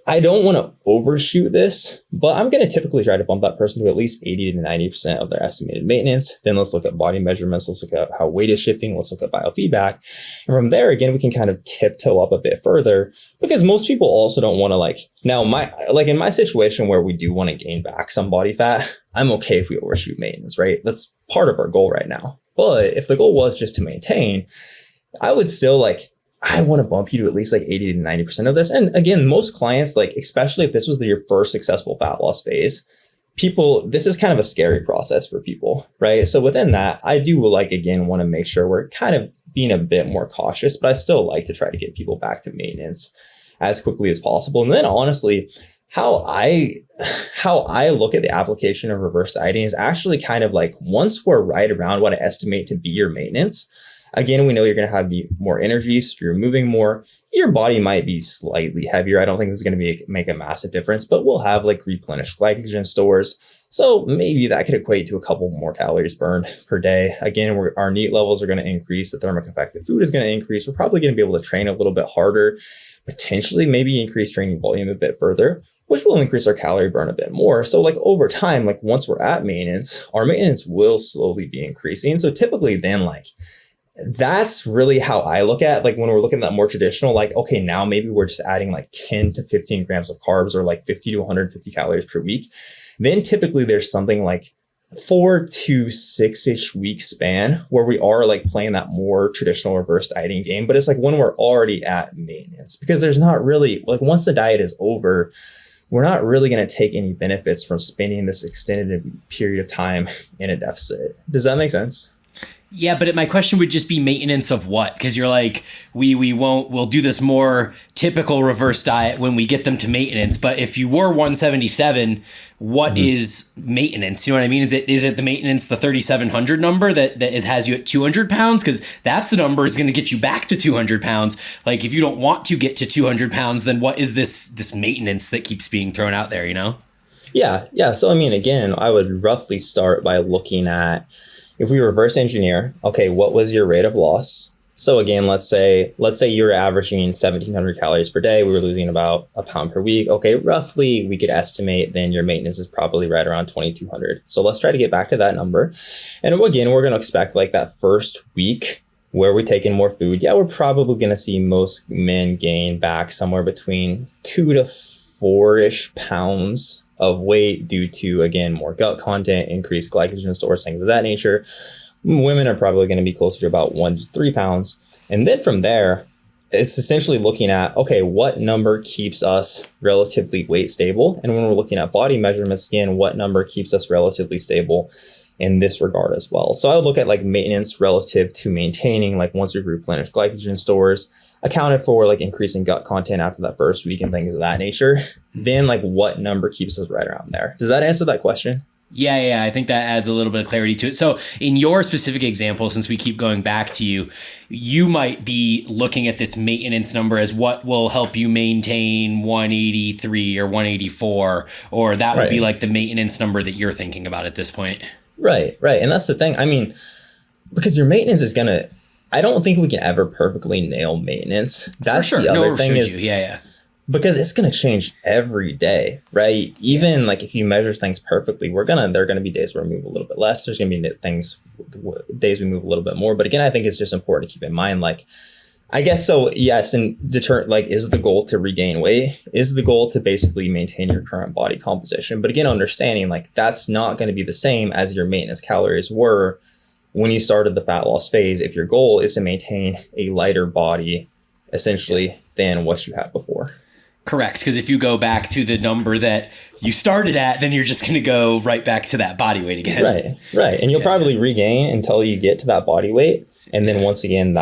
I don't want to overshoot this, but I'm going to typically try to bump that person to at least 80 to 90% of their estimated maintenance. Then let's look at body measurements. Let's look at how weight is shifting. Let's look at biofeedback. And from there, again, we can kind of tiptoe up a bit further because most people also don't want to in my situation where we do want to gain back some body fat, I'm okay if we overshoot maintenance, right? That's part of our goal right now. But if the goal was just to maintain, I would still I want to bump you to at least 80 to 90% of this. And again, most clients, especially if this was your first successful fat loss phase, this is kind of a scary process for people, right? So within that, I do again, want to make sure we're kind of being a bit more cautious, but I still like to try to get people back to maintenance as quickly as possible. And then honestly, how I look at the application of reverse dieting is actually kind of once we're right around what I estimate to be your maintenance, again, we know you're going to have more energy, so you're moving more. Your body might be slightly heavier. I don't think this is going to make a massive difference, but we'll have replenished glycogen stores. So maybe that could equate to a couple more calories burned per day. Again, our NEAT levels are going to increase. The thermic effect of food is going to increase. We're probably going to be able to train a little bit harder, potentially maybe increase training volume a bit further. which will increase our calorie burn a bit more. So like over time, like once we're at maintenance, our maintenance will slowly be increasing. So typically then like that's really how I look at like when we're looking at that more traditional, like, okay, now maybe we're just adding like 10 to 15 grams of carbs or like 50 to 150 calories per week. Then typically there's something like 4 to 6-ish week span where we are like playing that more traditional reverse dieting game. But it's like when we're already at maintenance, because there's not really like once the diet is over, we're not really going to take any benefits from spending this extended period of time in a deficit. Does that make sense? Yeah, but my question would just be maintenance of what? Because you're like, we'll do this more typical reverse diet when we get them to maintenance. But if you were 177, what is maintenance? You know what I mean? Is it the maintenance, the 3,700 number that has you at 200 pounds? Because that's the number is going to get you back to 200 pounds. Like if you don't want to get to 200 pounds, then what is this maintenance that keeps being thrown out there, you know? Yeah. So, I mean, again, I would roughly start by looking at, if we reverse engineer, okay, what was your rate of loss? So again, let's say you're averaging 1,700 calories per day. We were losing about a pound per week. Okay, roughly we could estimate then your maintenance is probably right around 2,200. So let's try to get back to that number. And again, we're going to expect like that first week where we take in more food. Yeah, we're probably going to see most men gain back somewhere between 2 to 4-ish pounds of weight due to, again, more gut content, increased glycogen stores, things of that nature. Women are probably going to be closer to about 1 to 3 pounds. And then from there, it's essentially looking at, okay, what number keeps us relatively weight stable? And when we're looking at body measurements, again, what number keeps us relatively stable in this regard as well? So I would look at like maintenance relative to maintaining, like once we replenish glycogen stores, accounted for like increasing gut content after that first week and things of that nature. Then like what number keeps us right around there? Does that answer that question? Yeah. I think that adds a little bit of clarity to it. So in your specific example, since we keep going back to you, you might be looking at this maintenance number as what will help you maintain 183 or 184, or that would be like the maintenance number that you're thinking about at this point. Right. And that's the thing. I mean, because your maintenance is going to, I don't think we can ever perfectly nail maintenance. That's the other thing is, because it's going to change every day, right? Even like if you measure things perfectly, there are going to be days where we move a little bit less. There's going to be days we move a little bit more. But again, I think it's just important to keep in mind, like, I guess so. Yes. And is the goal to regain weight? Is the goal to basically maintain your current body composition? But again, understanding like that's not going to be the same as your maintenance calories were when you started the fat loss phase, if your goal is to maintain a lighter body, essentially, than what you had before. Correct. Because if you go back to the number that you started at, then you're just going to go right back to that body weight again. Right. And you'll probably regain until you get to that body weight. And then once again,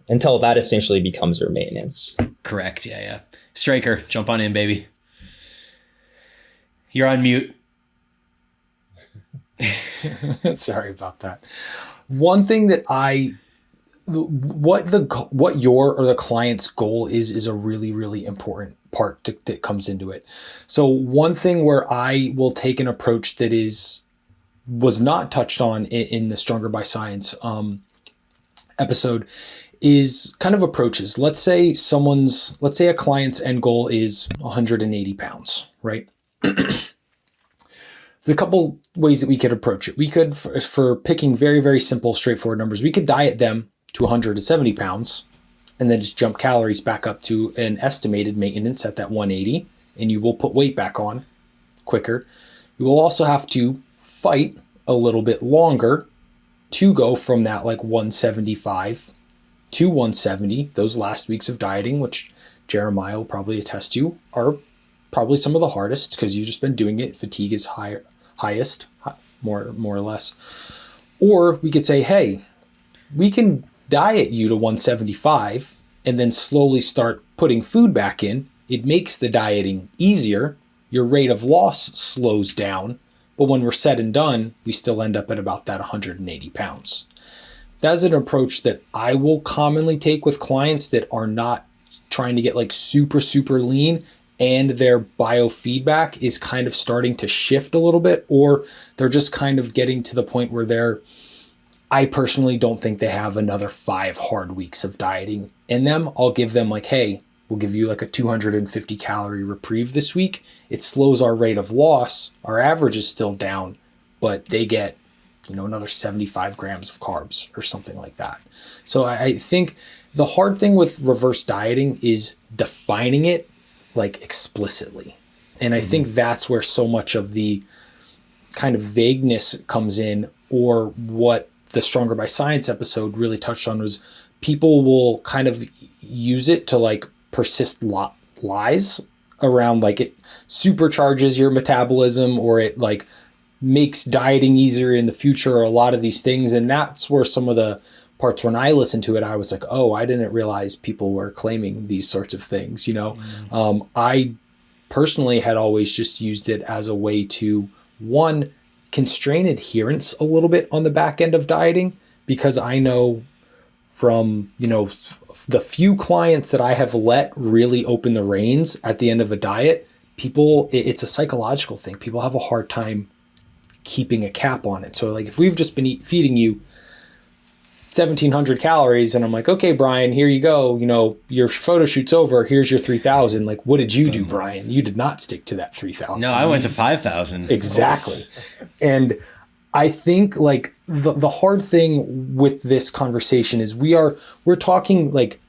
until that essentially becomes your maintenance. Correct. Yeah. Striker, jump on in, baby. You're on mute. Sorry about that. One thing that what your or the client's goal is a really, really important part that comes into it. So one thing where I will take an approach that was not touched on in the Stronger by Science episode is kind of approaches. Let's say a client's end goal is 180 pounds, right? There's a couple ways that we could approach it. We could, for picking very, very simple, straightforward numbers, we could diet them to 170 pounds and then just jump calories back up to an estimated maintenance at that 180, and you will put weight back on quicker. You will also have to fight a little bit longer to go from that like 175 to 170. Those last weeks of dieting, which Jeremiah will probably attest to, are probably some of the hardest because you've just been doing it. Fatigue is highest, more or less. Or we could say, hey, we can diet you to 175 and then slowly start putting food back in. It makes the dieting easier. Your rate of loss slows down. But when we're said and done, we still end up at about that 180 pounds. That's an approach that I will commonly take with clients that are not trying to get like super, super lean, and their biofeedback is kind of starting to shift a little bit, or they're just kind of getting to the point where I personally don't think they have another 5 hard weeks of dieting in them. I'll give them like, hey, we'll give you like a 250 calorie reprieve this week. It slows our rate of loss. Our average is still down, but they get, another 75 grams of carbs or something like that. So I think the hard thing with reverse dieting is defining it like explicitly. And I think that's where so much of the kind of vagueness comes in, or what the Stronger by Science episode really touched on was people will kind of use it to like persist lies around, like it supercharges your metabolism, or it like makes dieting easier in the future, or a lot of these things. And that's where some of the parts when I listened to it, I was like, oh, I didn't realize people were claiming these sorts of things. I personally had always just used it as a way to, one, constrain adherence a little bit on the back end of dieting, because I know from, the few clients that I have let really open the reins at the end of a diet, it's a psychological thing. People have a hard time keeping a cap on it. So like if we've just been feeding you 1,700 calories and I'm like, okay, Brian, here you go. Your photo shoot's over. Here's your 3,000. Like, what did you do, Brian? You did not stick to that 3,000. No, I went to 5,000. Exactly. And I think like the hard thing with this conversation is we're talking like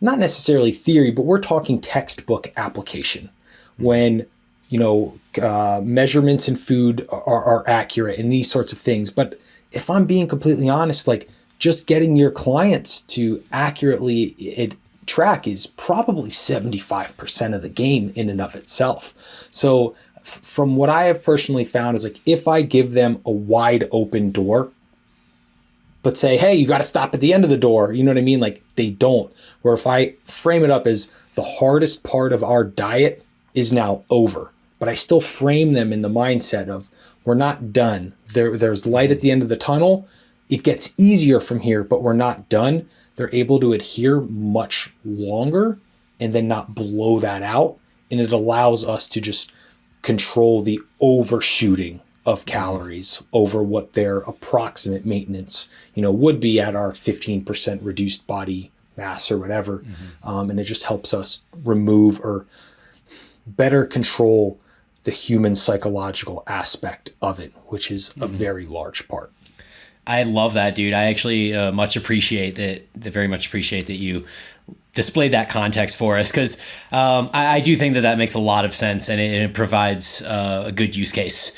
not necessarily theory, but we're talking textbook application when, measurements in food are accurate and these sorts of things. But if I'm being completely honest, like just getting your clients to accurately track is probably 75% of the game in and of itself. So from what I have personally found is like, if I give them a wide open door, but say, hey, you got to stop at the end of the door, you know what I mean? Like they don't. Where if I frame it up as the hardest part of our diet is now over, but I still frame them in the mindset of we're not done. There's light at the end of the tunnel. It gets easier from here, but we're not done. They're able to adhere much longer and then not blow that out. And it allows us to just control the overshooting of calories over what their approximate maintenance, would be at our 15% reduced body mass or whatever. And it just helps us remove or better control the human psychological aspect of it, which is a very large part. I love that, dude. I actually very much appreciate that you displayed that context for us, because I do think that makes a lot of sense, and it provides a good use case.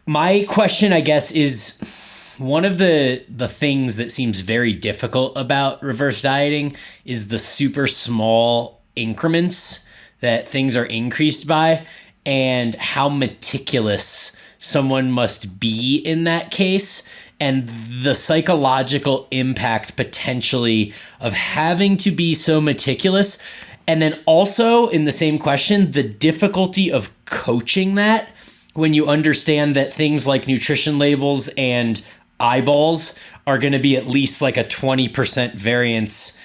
My question, I guess, is one of the things that seems very difficult about reverse dieting is the super small increments that things are increased by, and how meticulous someone must be in that case, and the psychological impact potentially of having to be so meticulous. And then also in the same question, the difficulty of coaching that when you understand that things like nutrition labels and eyeballs are going to be at least like a 20% variance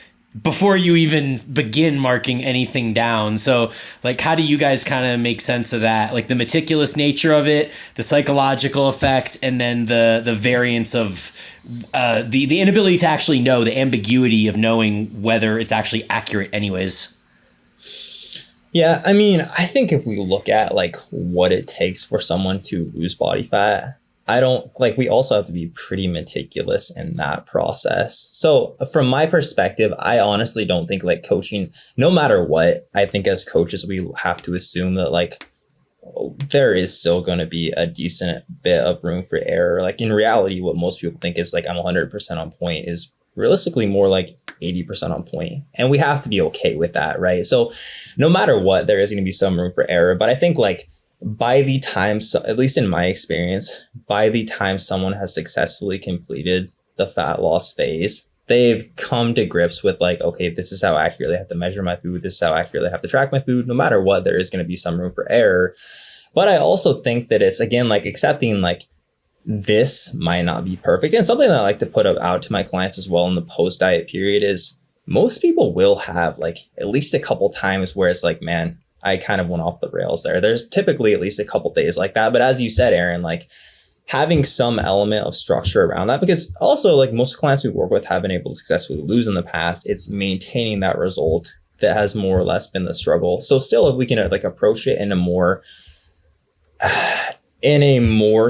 before you even begin marking anything down. So like, how do you guys kind of make sense of that? Like the meticulous nature of it, the psychological effect, and then the variance of the inability to actually know, the ambiguity of knowing whether it's actually accurate anyways. Yeah, I mean, I think if we look at like what it takes for someone to lose body fat, we also have to be pretty meticulous in that process. So from my perspective, I honestly don't think like coaching, no matter what, I think as coaches, we have to assume that like there is still going to be a decent bit of room for error. Like in reality, what most people think is like I'm 100% on point is realistically more like 80% on point. And we have to be okay with that, right? So no matter what, there is going to be some room for error. But I think like by the time, at least in my experience, by the time someone has successfully completed the fat loss phase, they've come to grips with like, okay, this is how accurately I have to measure my food. This is how accurately I have to track my food. No matter what, there is going to be some room for error. But I also think that it's, again, like accepting like this might not be perfect. And something that I like to put out to my clients as well in the post-diet period is most people will have like at least a couple times where it's like, man, I kind of went off the rails there. There's typically at least a couple days like that. But as you said, Aaron, like having some element of structure around that, because also like most clients we work with have been able to successfully lose in the past, it's maintaining that result that has more or less been the struggle. So still, if we can like approach it in a more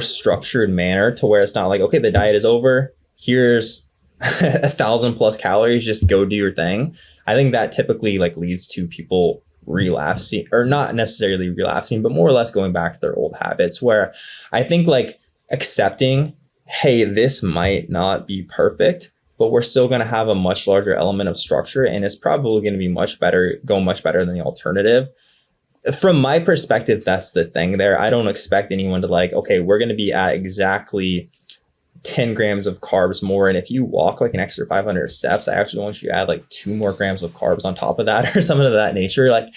structured manner to where it's not like, okay, the diet is over, here's 1,000+ calories, just go do your thing. I think that typically like leads to people relapsing, or not necessarily relapsing, but more or less going back to their old habits, where I think like accepting, hey, this might not be perfect, but we're still going to have a much larger element of structure, and it's probably going to be much better than the alternative. From my perspective, that's the thing there. I don't expect anyone to like, okay, we're going to be at exactly 10 grams of carbs more. And if you walk like an extra 500 steps, I actually want you to add like 2 more grams of carbs on top of that or something of that nature. Like,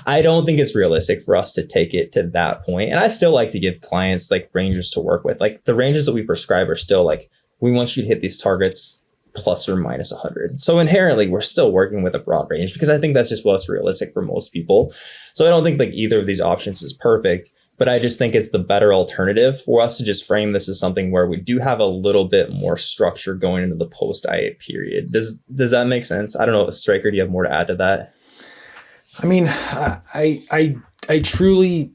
I don't think it's realistic for us to take it to that point. And I still like to give clients like ranges to work with. Like the ranges that we prescribe are still like, we want you to hit these targets plus or minus 100. So inherently, we're still working with a broad range because I think that's just what's realistic for most people. So I don't think like either of these options is perfect, but I just think it's the better alternative for us to just frame this as something where we do have a little bit more structure going into the post-diet period. Does that make sense? I don't know, Striker, do you have more to add to that? I mean, I truly,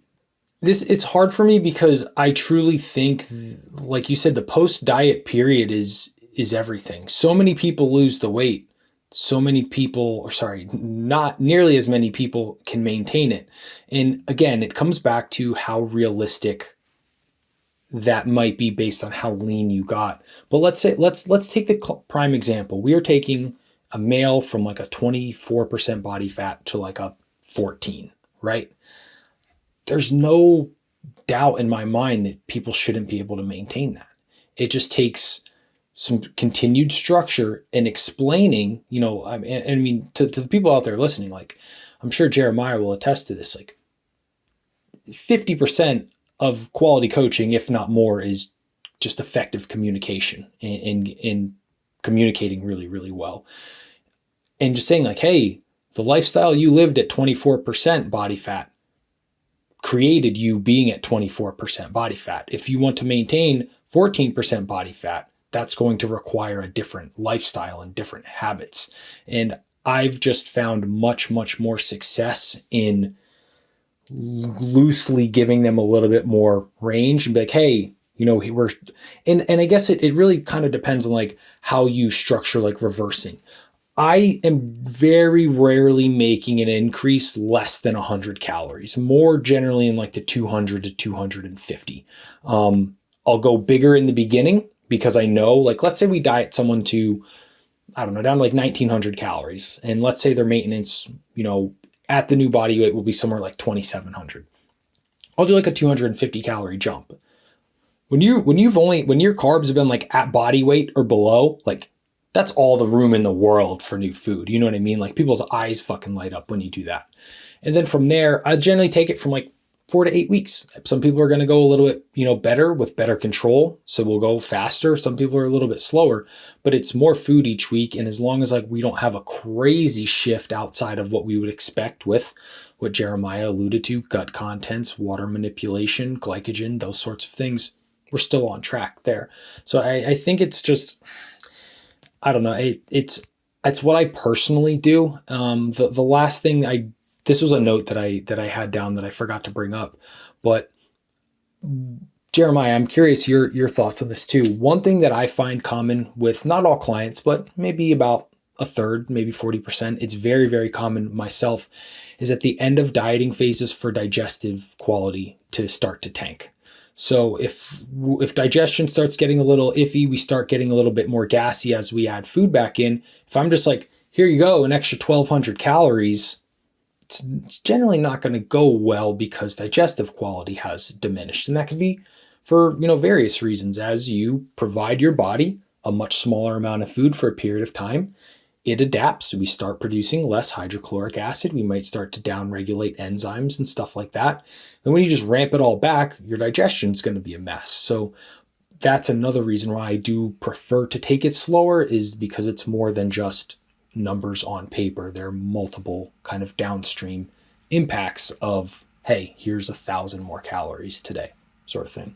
it's hard for me because I truly think, like you said, the post-diet period is everything. So many people lose the weight. So many people, or sorry, not nearly as many people can maintain it. And again, it comes back to how realistic that might be based on how lean you got. But let's take the prime example. We are taking a male from like a 24% body fat to like a 14, right? There's no doubt in my mind that people shouldn't be able to maintain that. It just takes some continued structure and explaining, I mean, to the people out there listening, like, I'm sure Jeremiah will attest to this, like 50% of quality coaching, if not more, is just effective communication and communicating really, really well. And just saying like, hey, the lifestyle you lived at 24% body fat created you being at 24% body fat. If you want to maintain 14% body fat, that's going to require a different lifestyle and different habits. And I've just found much, much more success in loosely giving them a little bit more range and be like, hey, we're, and I guess it really kind of depends on like how you structure like reversing. I am very rarely making an increase less than 100 calories, more generally in like the 200 to 250. I'll go bigger in the beginning because I know, like, let's say we diet someone to, I don't know, down to like 1900 calories. And let's say their maintenance, at the new body weight will be somewhere like 2700. I'll do like a 250 calorie jump. When your carbs have been like at body weight or below, like that's all the room in the world for new food. You know what I mean? Like people's eyes fucking light up when you do that. And then from there, I generally take it from like 4 to 8 weeks. Some people are going to go a little bit, better with better control. So we'll go faster. Some people are a little bit slower, but it's more food each week. And as long as like we don't have a crazy shift outside of what we would expect with what Jeremiah alluded to, gut contents, water manipulation, glycogen, those sorts of things, we're still on track there. So I think it's just, I don't know. It's what I personally do. The last thing this was a note that I had down that I forgot to bring up, but Jeremiah, I'm curious your thoughts on this too. One thing that I find common with not all clients, but maybe about a third, maybe 40%, it's very, very common myself, is at the end of dieting phases for digestive quality to start to tank. So if digestion starts getting a little iffy, we start getting a little bit more gassy as we add food back in. If I'm just like, here you go, an extra 1200 calories, it's generally not going to go well because digestive quality has diminished. And that can be for, various reasons. As you provide your body a much smaller amount of food for a period of time, it adapts. We start producing less hydrochloric acid. We might start to downregulate enzymes and stuff like that. And when you just ramp it all back, your digestion is going to be a mess. So that's another reason why I do prefer to take it slower, is because it's more than just numbers on paper. There are multiple kind of downstream impacts of, hey, here's 1,000 more calories today, sort of thing.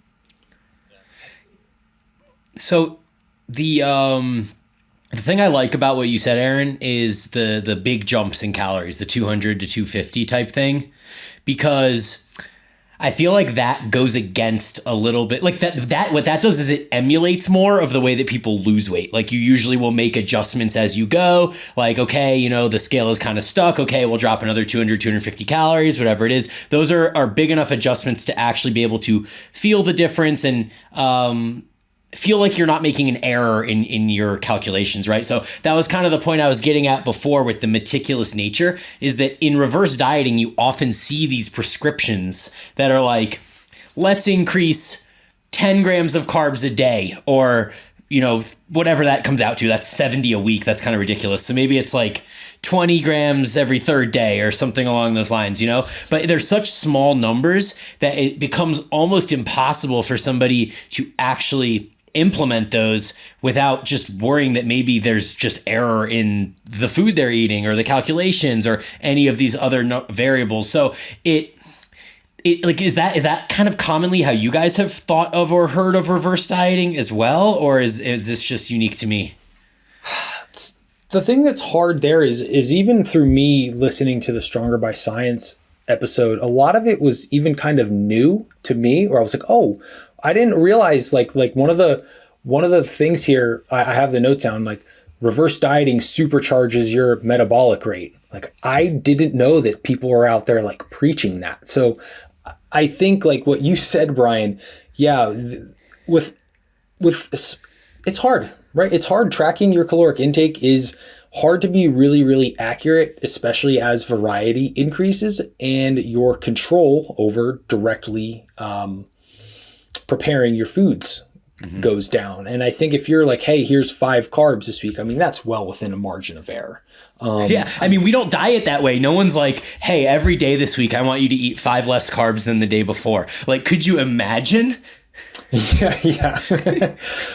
So the The thing I like about what you said, Aaron, is the big jumps in calories, the 200 to 250 type thing, because I feel like that goes against a little bit like that what that does is it emulates more of the way that people lose weight. Like you usually will make adjustments as you go. Like, okay, you know, the scale is kind of stuck. Okay, we'll drop another 200, 250 calories, whatever it is. Those are big enough adjustments to actually be able to feel the difference and feel like you're not making an error in your calculations, right? So that was kind of the point I was getting at before with the meticulous nature, is that in reverse dieting, you often see these prescriptions that are like, let's increase 10 grams of carbs a day, or, you know, whatever that comes out to. That's 70 a week. That's kind of ridiculous. So maybe it's like 20 grams every third day or something along those lines, you know, but there's such small numbers that it becomes almost impossible for somebody to actually implement those without just worrying that maybe there's just error in the food they're eating or the calculations or any of these other variables. So it like, is that kind of commonly how you guys have thought of or heard of reverse dieting as well? Or is this just unique to me? The thing that's hard there is even through me listening to the Stronger by Science episode, a lot of it was even kind of new to me, where I was like, oh, I didn't realize like one of the things here, I have the notes down, like reverse dieting supercharges your metabolic rate. Like I didn't know that people were out there like preaching that. So I think like what you said, Brian, yeah, with it's hard, right? It's hard. Tracking your caloric intake is hard to be really, really accurate, especially as variety increases and your control over directly preparing your foods goes down. And I think if you're like, hey, here's 5 carbs this week, I mean, that's well within a margin of error. Yeah. I mean, we don't diet that way. No one's like, hey, every day this week, I want you to eat 5 less carbs than the day before. Like, could you imagine? Yeah.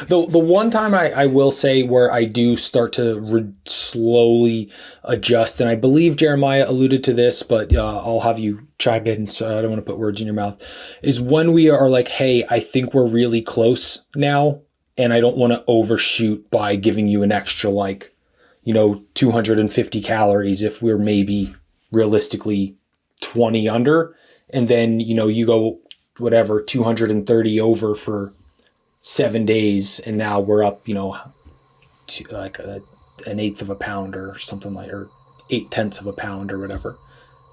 The one time I will say where I do start to slowly adjust, and I believe Jeremiah alluded to this, but I'll have you chime in, so I don't want to put words in your mouth, is when we are like, hey, I think we're really close now, and I don't want to overshoot by giving you an extra, like, 250 calories if we're maybe realistically 20 under, and then, you go whatever 230 over for 7 days, and now we're up to like an eighth of a pound or something, like, or 0.8 of a pound or whatever.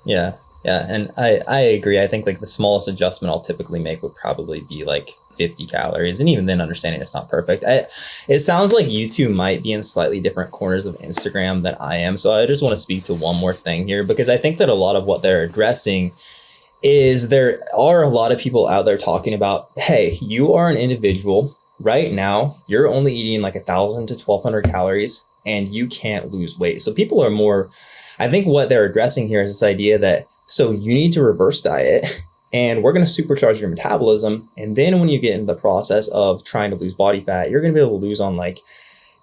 Yeah and I agree. I think like the smallest adjustment I'll typically make would probably be like 50 calories, and even then understanding it's not perfect. It sounds like you two might be in slightly different corners of Instagram than I am, so I just want to speak to one more thing here, because I think that a lot of what they're addressing is there are a lot of people out there talking about, hey, you are an individual right now, you're only eating like 1,000 to 1,200 calories and you can't lose weight. So people are more, I think what they're addressing here is this idea that, so you need to reverse diet and we're going to supercharge your metabolism. And then when you get into the process of trying to lose body fat, you're going to be able to lose on like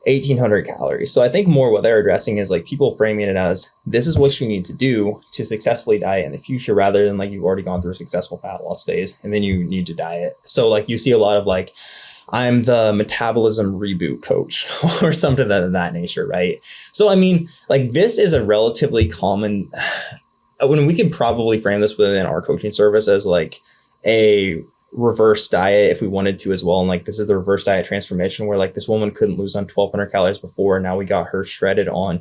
1,800 calories. So I think more what they're addressing is like people framing it as, this is what you need to do to successfully diet in the future, rather than like you've already gone through a successful fat loss phase and then you need to diet. So like you see a lot of like, I'm the metabolism reboot coach or something of that nature, right? So I mean, like this is a relatively common, when we could probably frame this within our coaching service as like a reverse diet if we wanted to as well. And like, this is the reverse diet transformation where like this woman couldn't lose on 1,200 calories before. And now we got her shredded on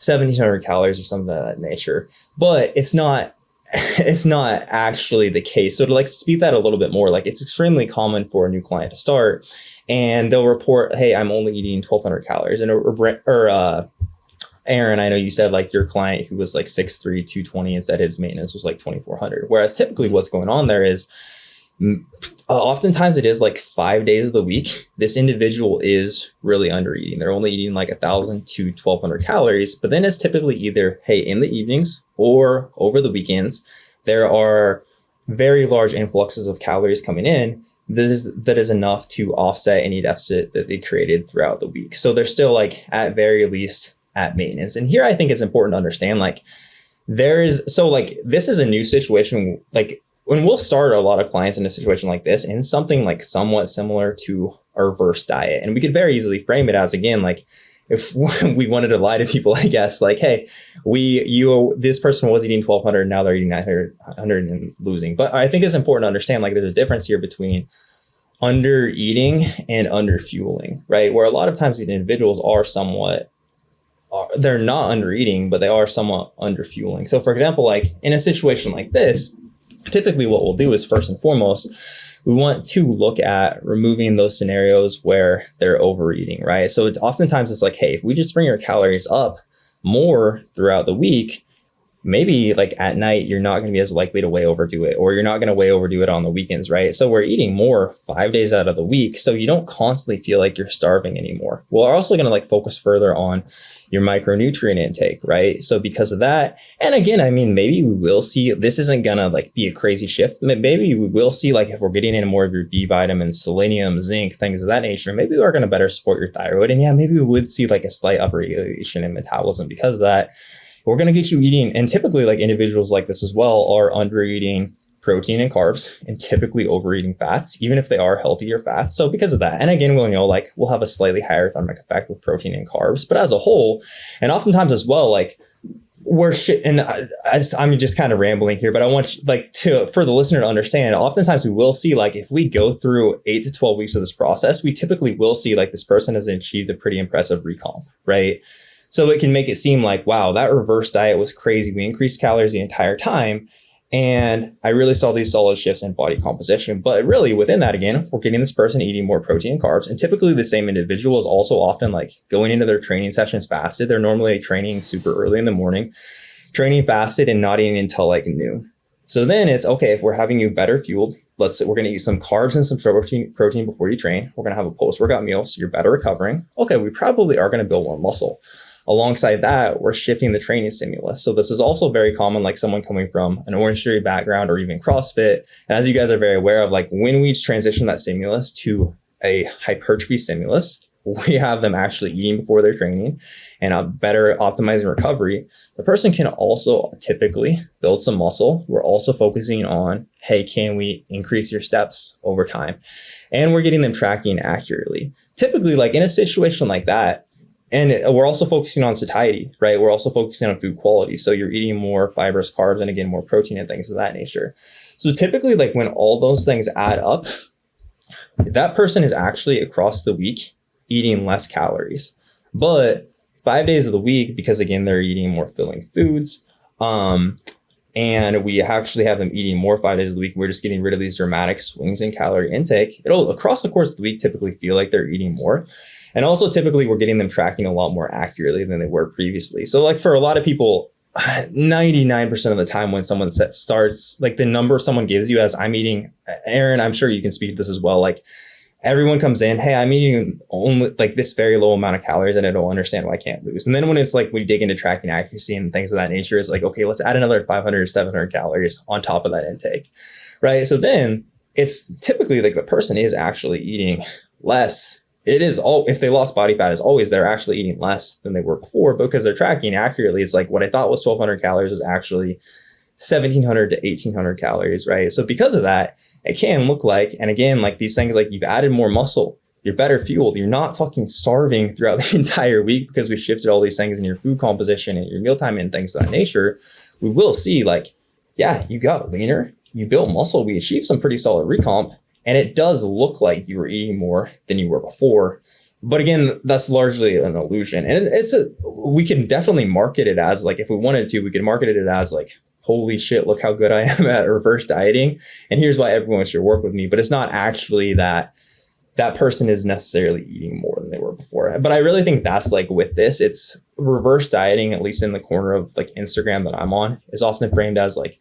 1,700 calories or something of that nature. But it's not actually the case. So to like speak that a little bit more, like it's extremely common for a new client to start and they'll report, hey, I'm only eating 1,200 calories. And Aaron, I know you said like your client who was like 6'3", 220 and said his maintenance was like 2,400. Whereas typically what's going on there is oftentimes it is like 5 days of the week, this individual is really under eating. They're only eating like 1,000 to 1,200 calories, but then it's typically either, hey, in the evenings or over the weekends, there are very large influxes of calories coming in. That is enough to offset any deficit that they created throughout the week. So they're still like at very least at maintenance. And here I think it's important to understand, like this is a new situation. Like when we'll start a lot of clients in a situation like this in something like somewhat similar to a reverse diet, and we could very easily frame it as, again, like if we wanted to lie to people, I guess, like, hey, this person was eating 1,200, now they're eating 900 and losing. But I think it's important to understand, like, there's a difference here between under eating and under fueling, right? Where a lot of times these individuals they're not under eating, but they are somewhat under fueling. So for example, like in a situation like this, typically what we'll do is, first and foremost, we want to look at removing those scenarios where they're overeating, right? So oftentimes it's like, hey, if we just bring your calories up more throughout the week, maybe like at night, you're not going to be as likely to way overdo it, or you're not going to way overdo it on the weekends, right? So we're eating more 5 days out of the week, so you don't constantly feel like you're starving anymore. We're also going to like focus further on your micronutrient intake, right? So because of that, and again, I mean, maybe we will see, this isn't going to like be a crazy shift. Maybe we will see, like, if we're getting in more of your B vitamins, selenium, zinc, things of that nature, maybe we are going to better support your thyroid. And yeah, maybe we would see like a slight upregulation in metabolism because of that. We're going to get you eating, and typically like individuals like this as well are under eating protein and carbs and typically overeating fats, even if they are healthier fats. So because of that, and again, we'll have a slightly higher thermic effect with protein and carbs, but as a whole, and oftentimes as well, like I'm just kind of rambling here, but I want for the listener to understand, oftentimes we will see, like, if we go through 8 to 12 weeks of this process, we typically will see like this person has achieved a pretty impressive recomp, right? So it can make it seem like, wow, that reverse diet was crazy. We increased calories the entire time, and I really saw these solid shifts in body composition. But really within that, again, we're getting this person eating more protein and carbs. And typically the same individual is also often like going into their training sessions fasted. They're normally training super early in the morning, training fasted and not eating until like noon. So then it's okay, if we're having you better fueled, let's say we're going to eat some carbs and some protein before you train. We're going to have a post-workout meal, so you're better recovering. Okay, we probably are going to build more muscle. Alongside that, we're shifting the training stimulus. So this is also very common, like someone coming from an Orange Theory background or even CrossFit. And as you guys are very aware of, like when we transition that stimulus to a hypertrophy stimulus, we have them actually eating before their training and a better optimizing recovery. The person can also typically build some muscle. We're also focusing on, hey, can we increase your steps over time? And we're getting them tracking accurately. Typically, like in a situation like that, and we're also focusing on satiety, right? We're also focusing on food quality. So you're eating more fibrous carbs and again, more protein and things of that nature. So typically, like when all those things add up, that person is actually across the week eating less calories. But 5 days of the week, because again, they're eating more filling foods, and we actually have them eating more 5 days of the week, we're just getting rid of these dramatic swings in calorie intake. It'll, across the course of the week, typically feel like they're eating more. And also typically we're getting them tracking a lot more accurately than they were previously. So like for a lot of people, 99% of the time when someone starts, like the number someone gives you as I'm eating, Aaron, I'm sure you can speak to this as well. Like everyone comes in, hey, I'm eating only like this very low amount of calories and I don't understand why I can't lose. And then when it's like we dig into tracking accuracy and things of that nature, it's like, okay, let's add another 500 or 700 calories on top of that intake, right? So then it's typically like the person is actually eating less. It is all, if they lost body fat as always, they're actually eating less than they were before because they're tracking accurately. It's like what I thought was 1,200 calories is actually 1,700 to 1,800 calories, right? So because of that, it can look like, and again, like these things, like you've added more muscle, you're better fueled, you're not fucking starving throughout the entire week because we shifted all these things in your food composition and your mealtime and things of that nature. We will see like, yeah, you got leaner, you built muscle, we achieved some pretty solid recomp. And it does look like you were eating more than you were before. But again, that's largely an illusion. And we can definitely market it as like, if we wanted to, we could market it as like, holy shit, look how good I am at reverse dieting. And here's why everyone should work with me. But it's not actually that person is necessarily eating more than they were before. But I really think that's like with this, it's reverse dieting, at least in the corner of like Instagram that I'm on, is often framed as like,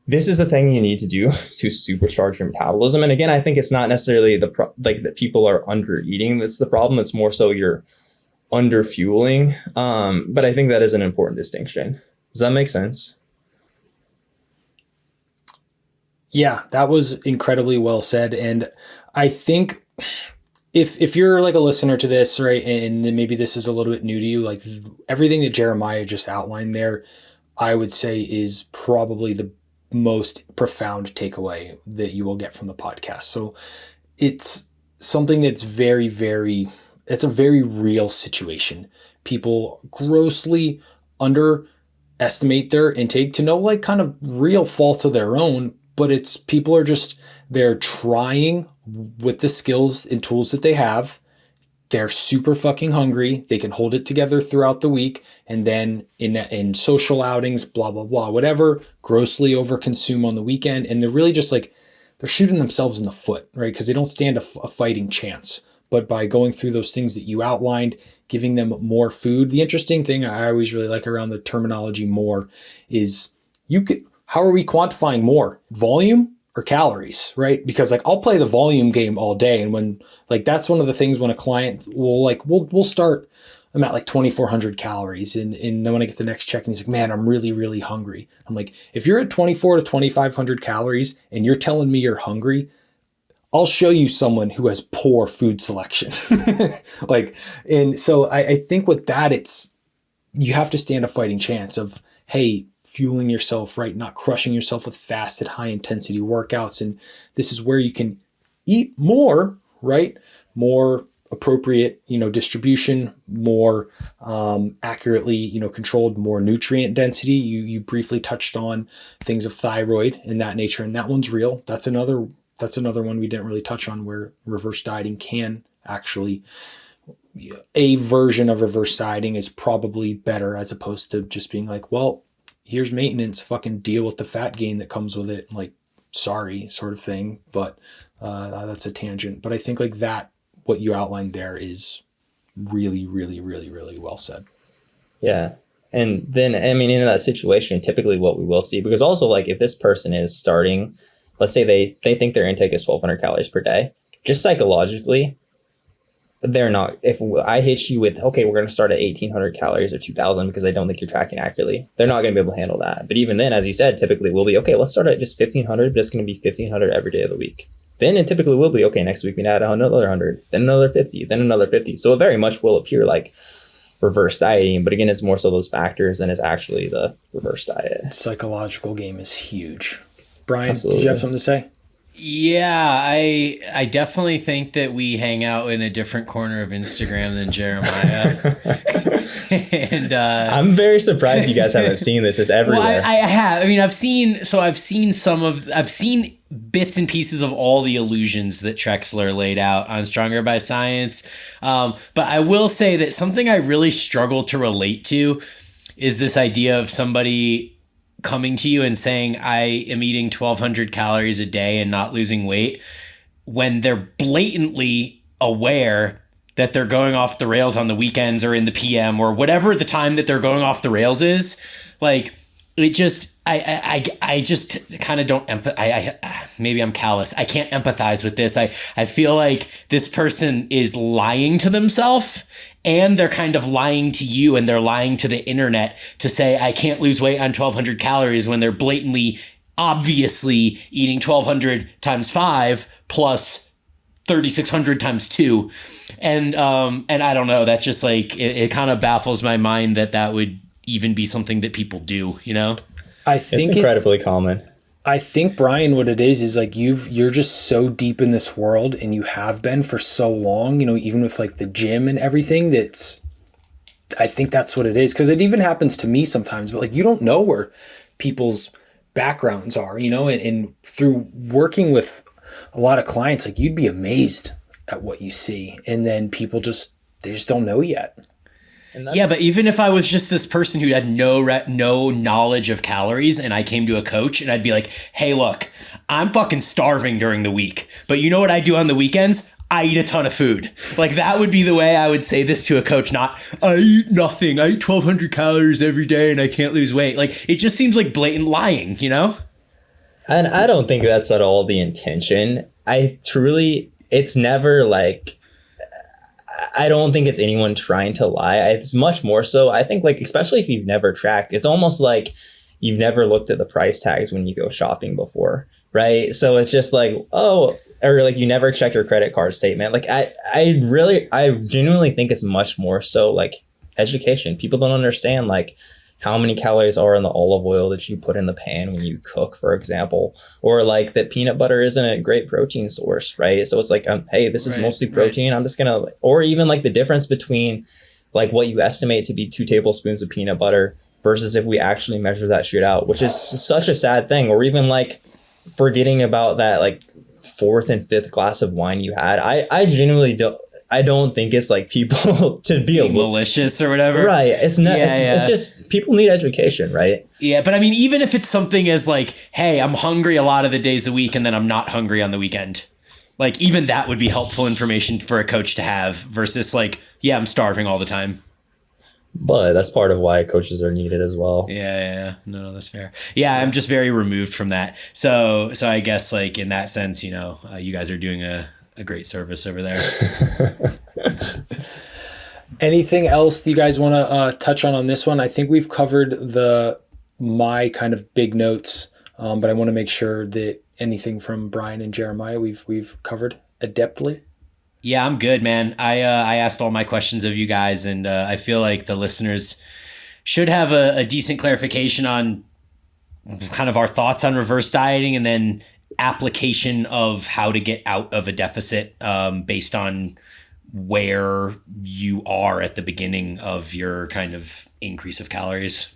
this is a thing you need to do to supercharge your metabolism. And again, I think it's not necessarily that people are under eating. That's the problem. It's more so you're under fueling. But I think that is an important distinction. Does that make sense? Yeah, that was incredibly well said. And I think if you're like a listener to this, right, and maybe this is a little bit new to you, like everything that Jeremiah just outlined there, I would say is probably the most profound takeaway that you will get from the podcast. So it's something that's very, very it's a very real situation. People grossly underestimate their intake to no like kind of real fault of their own, but it's people are just, they're trying with the skills and tools that they have. They're super fucking hungry. They can hold it together throughout the week. And then in social outings, blah, blah, blah, whatever, grossly overconsume on the weekend. And they're really just like, they're shooting themselves in the foot, right? Because they don't stand a fighting chance. But by going through those things that you outlined, giving them more food. The interesting thing I always really like around the terminology more is how are we quantifying more? Volume or calories, right? Because like I'll play the volume game all day. And when like that's one of the things when a client will like, we'll start, I'm at like 2,400 calories. And then when I get the next check and he's like, man, I'm really, really hungry. I'm like, if you're at 24 to 2,500 calories and you're telling me you're hungry, I'll show you someone who has poor food selection. Like, and so I think with that, you have to stand a fighting chance of, hey, fueling yourself, right? Not crushing yourself with fasted high intensity workouts. And this is where you can eat more, right? More appropriate, distribution, more accurately, controlled, more nutrient density. You briefly touched on things of thyroid and that nature, and that one's real. That's another one we didn't really touch on, where reverse dieting can actually, a version of reverse dieting is probably better as opposed to just being like, well, here's maintenance, fucking deal with the fat gain that comes with it. Like, sorry, sort of thing. But that's a tangent. But I think like that, what you outlined there is really, really, really, really well said. Yeah. And then, I mean, in that situation, typically what we will see, because also like if this person is starting, let's say they think their intake is 1,200 calories per day, just psychologically, they're not, if I hit you with, okay, we're going to start at 1,800 calories or 2,000 because I don't think you're tracking accurately, they're not going to be able to handle that. But even then, as you said, typically we'll be, okay, let's start at just 1,500, but it's going to be 1,500 every day of the week. Then it typically will be, okay, next week we add another 100, then another 50, then another 50. So it very much will appear like reverse dieting, but again, it's more so those factors than it's actually the reverse diet. Psychological game is huge. Brian, Absolutely. Did you have something to say? Yeah, I definitely think that we hang out in a different corner of Instagram than Jeremiah. And I'm very surprised you guys haven't seen this. It's everywhere. Well, I have. I mean, I've seen bits and pieces of all the illusions that Trexler laid out on Stronger by Science. But I will say that something I really struggle to relate to is this idea of somebody coming to you and saying, I am eating 1,200 calories a day and not losing weight, when they're blatantly aware that they're going off the rails on the weekends or in the PM or whatever the time that they're going off the rails is. Like, it just, I just kind of don't maybe I'm callous. I can't empathize with this. I feel like this person is lying to themselves, and they're kind of lying to you, and they're lying to the internet to say, I can't lose weight on 1,200 calories, when they're blatantly, obviously eating 1,200 times 5 plus 3,600 times 2. And I don't know, that just like, it kind of baffles my mind that would even be something that people do, I think it's incredibly common. I think, Brian, what it is like you're just so deep in this world, and you have been for so long, even with like the gym and everything, I think that's what it is. Cause it even happens to me sometimes, but like, you don't know where people's backgrounds are, and through working with a lot of clients, like you'd be amazed at what you see. And then people they just don't know yet. Yeah, but even if I was just this person who had no knowledge of calories, and I came to a coach and I'd be like, hey, look, I'm fucking starving during the week, but you know what I do on the weekends? I eat a ton of food. Like, that would be the way I would say this to a coach, not I eat nothing. I eat 1,200 calories every day and I can't lose weight. Like, it just seems like blatant lying, And I don't think that's at all the intention. It's never like, I don't think it's anyone trying to lie. It's much more so, I think, like, especially if you've never tracked, it's almost like you've never looked at the price tags when you go shopping before, right? So it's just like, oh, or like you never check your credit card statement. Like, I genuinely think it's much more so like education. People don't understand, like, how many calories are in the olive oil that you put in the pan when you cook, for example, or like that peanut butter isn't a great protein source, right? So it's like, hey, this is mostly protein. I'm just gonna, or even like the difference between like what you estimate to be 2 tablespoons of peanut butter versus if we actually measure that shit out, which is such a sad thing. Or even like forgetting about that like 4th and 5th glass of wine you had. I genuinely don't think it's like people to be malicious or whatever. Right. It's not, it's just people need education, right? Yeah. But I mean, even if it's something as like, hey, I'm hungry a lot of the days a week and then I'm not hungry on the weekend. Like even that would be helpful information for a coach to have versus like, yeah, I'm starving all the time. But that's part of why coaches are needed as well. Yeah. No, that's fair. Yeah, I'm just very removed from that. So I guess like in that sense, you know, you guys are doing a great service over there. Anything else you guys want to touch on this one? I think we've covered my kind of big notes, but I want to make sure that anything from Brian and Jeremiah we've covered adeptly. Yeah, I'm good, man. I asked all my questions of you guys, and I feel like the listeners should have a decent clarification on kind of our thoughts on reverse dieting and then application of how to get out of a deficit based on where you are at the beginning of your kind of increase of calories.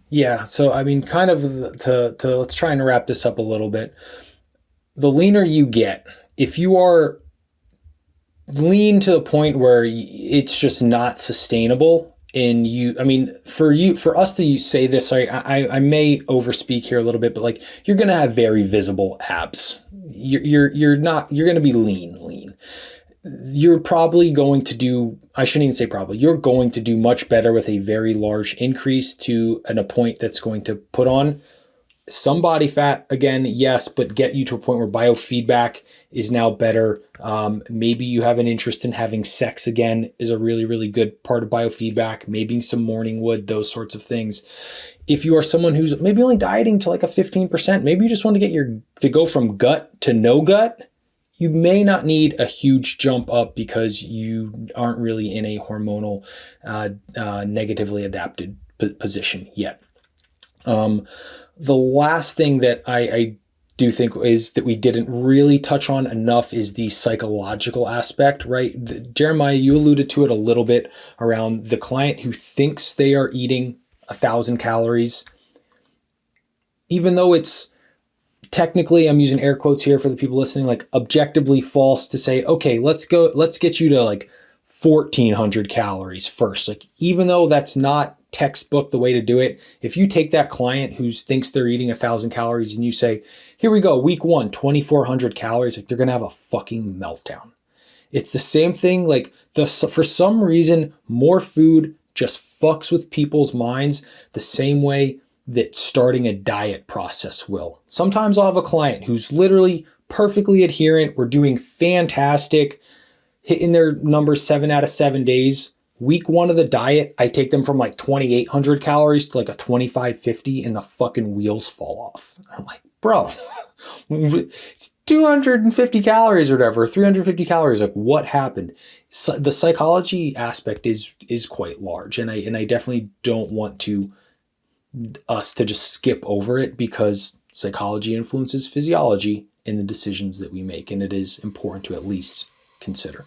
Yeah, so I mean, kind of to let's try and wrap this up a little bit. The leaner you get, if you are lean to the point where it's just not sustainable, and for us to say this, I may overspeak here a little bit, but like you're gonna have very visible abs. You're gonna be lean. You're probably going to do, I shouldn't even say probably, you're going to do much better with a very large increase to a point that's going to put on some body fat again, yes, but get you to a point where biofeedback is now better. Maybe you have an interest in having sex again is a really, really good part of biofeedback. Maybe some morning wood, those sorts of things. If you are someone who's maybe only dieting to like a 15%, maybe you just want to to go from gut to no gut, you may not need a huge jump up because you aren't really in a hormonal negatively adapted position yet. The last thing that I do think is that we didn't really touch on enough is the psychological aspect, right? Jeremiah, you alluded to it a little bit around the client who thinks they are eating 1,000 calories, even though it's technically, I'm using air quotes here for the people listening, like objectively false to say, okay, let's get you to like 1,400 calories first. Like, even though that's not textbook the way to do it, if you take that client who thinks they're eating 1,000 calories and you say, here we go, week 1, 2,400 calories, like they're going to have a fucking meltdown. It's the same thing. Like for some reason, more food just fucks with people's minds the same way that starting a diet process will. Sometimes I'll have a client who's literally perfectly adherent. We're doing fantastic, hitting their numbers 7 out of 7 days. Week 1 of the diet, I take them from like 2,800 calories to like a 2,550 and the fucking wheels fall off. I'm like, bro, it's 250 calories or whatever, 350 calories. Like, what happened? So the psychology aspect is quite large. And I definitely don't want us to just skip over it because psychology influences physiology in the decisions that we make. And it is important to at least consider.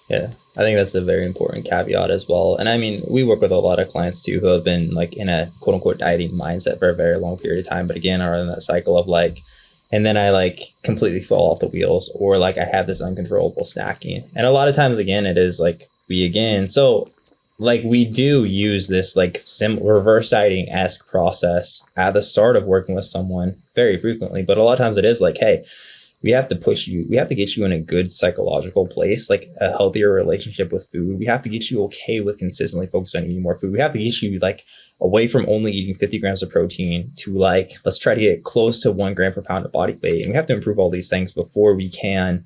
Yeah, I think that's a very important caveat as well. And I mean, we work with a lot of clients too who have been like in a quote unquote dieting mindset for a very long period of time, but again, are in that cycle of like, and then I like completely fall off the wheels, or like I have this uncontrollable snacking. And a lot of times, again, it is like so like we do use this like reverse dieting-esque process at the start of working with someone very frequently, but a lot of times it is like, hey, we have to push you. We have to get you in a good psychological place, like a healthier relationship with food. We have to get you okay with consistently focusing on eating more food. We have to get you like away from only eating 50 grams of protein to like, let's try to get close to 1 gram per pound of body weight. And we have to improve all these things before we can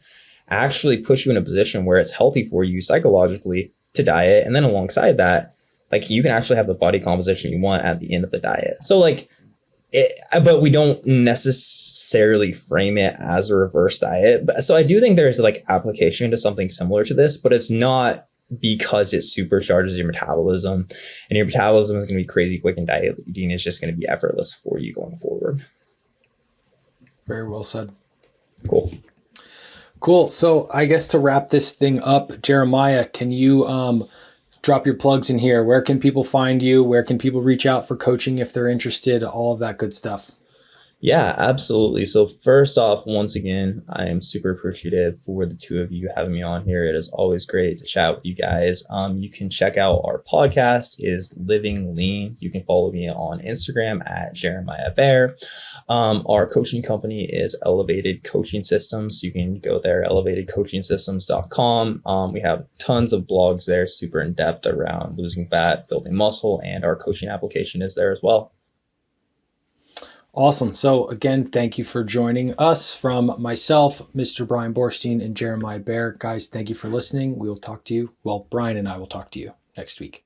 actually put you in a position where it's healthy for you psychologically to diet. And then alongside that, like you can actually have the body composition you want at the end of the diet. So like, but we don't necessarily frame it as a reverse diet. So I do think there's like application to something similar to this, but it's not because it supercharges your metabolism, and your metabolism is going to be crazy quick, and dieting is just going to be effortless for you going forward. Very well said. Cool. So I guess to wrap this thing up, Jeremiah, can you drop your plugs in here? Where can people find you? Where can people reach out for coaching if they're interested? All of that good stuff. Yeah, absolutely. So first off, once again, I am super appreciative for the two of you having me on here. It is always great to chat with you guys. You can check out our podcast is Living Lean. You can follow me on Instagram at Jeremiah Bair. Our coaching company is Elevated Coaching Systems. You can go there, elevatedcoachingsystems.com. We have tons of blogs there, super in depth around losing fat, building muscle, and our coaching application is there as well. Awesome. So again, thank you for joining us from myself, Mr. Brian Borstein, and Jeremiah Bair. Guys, thank you for listening. We will talk to you. Well, Brian and I will talk to you next week.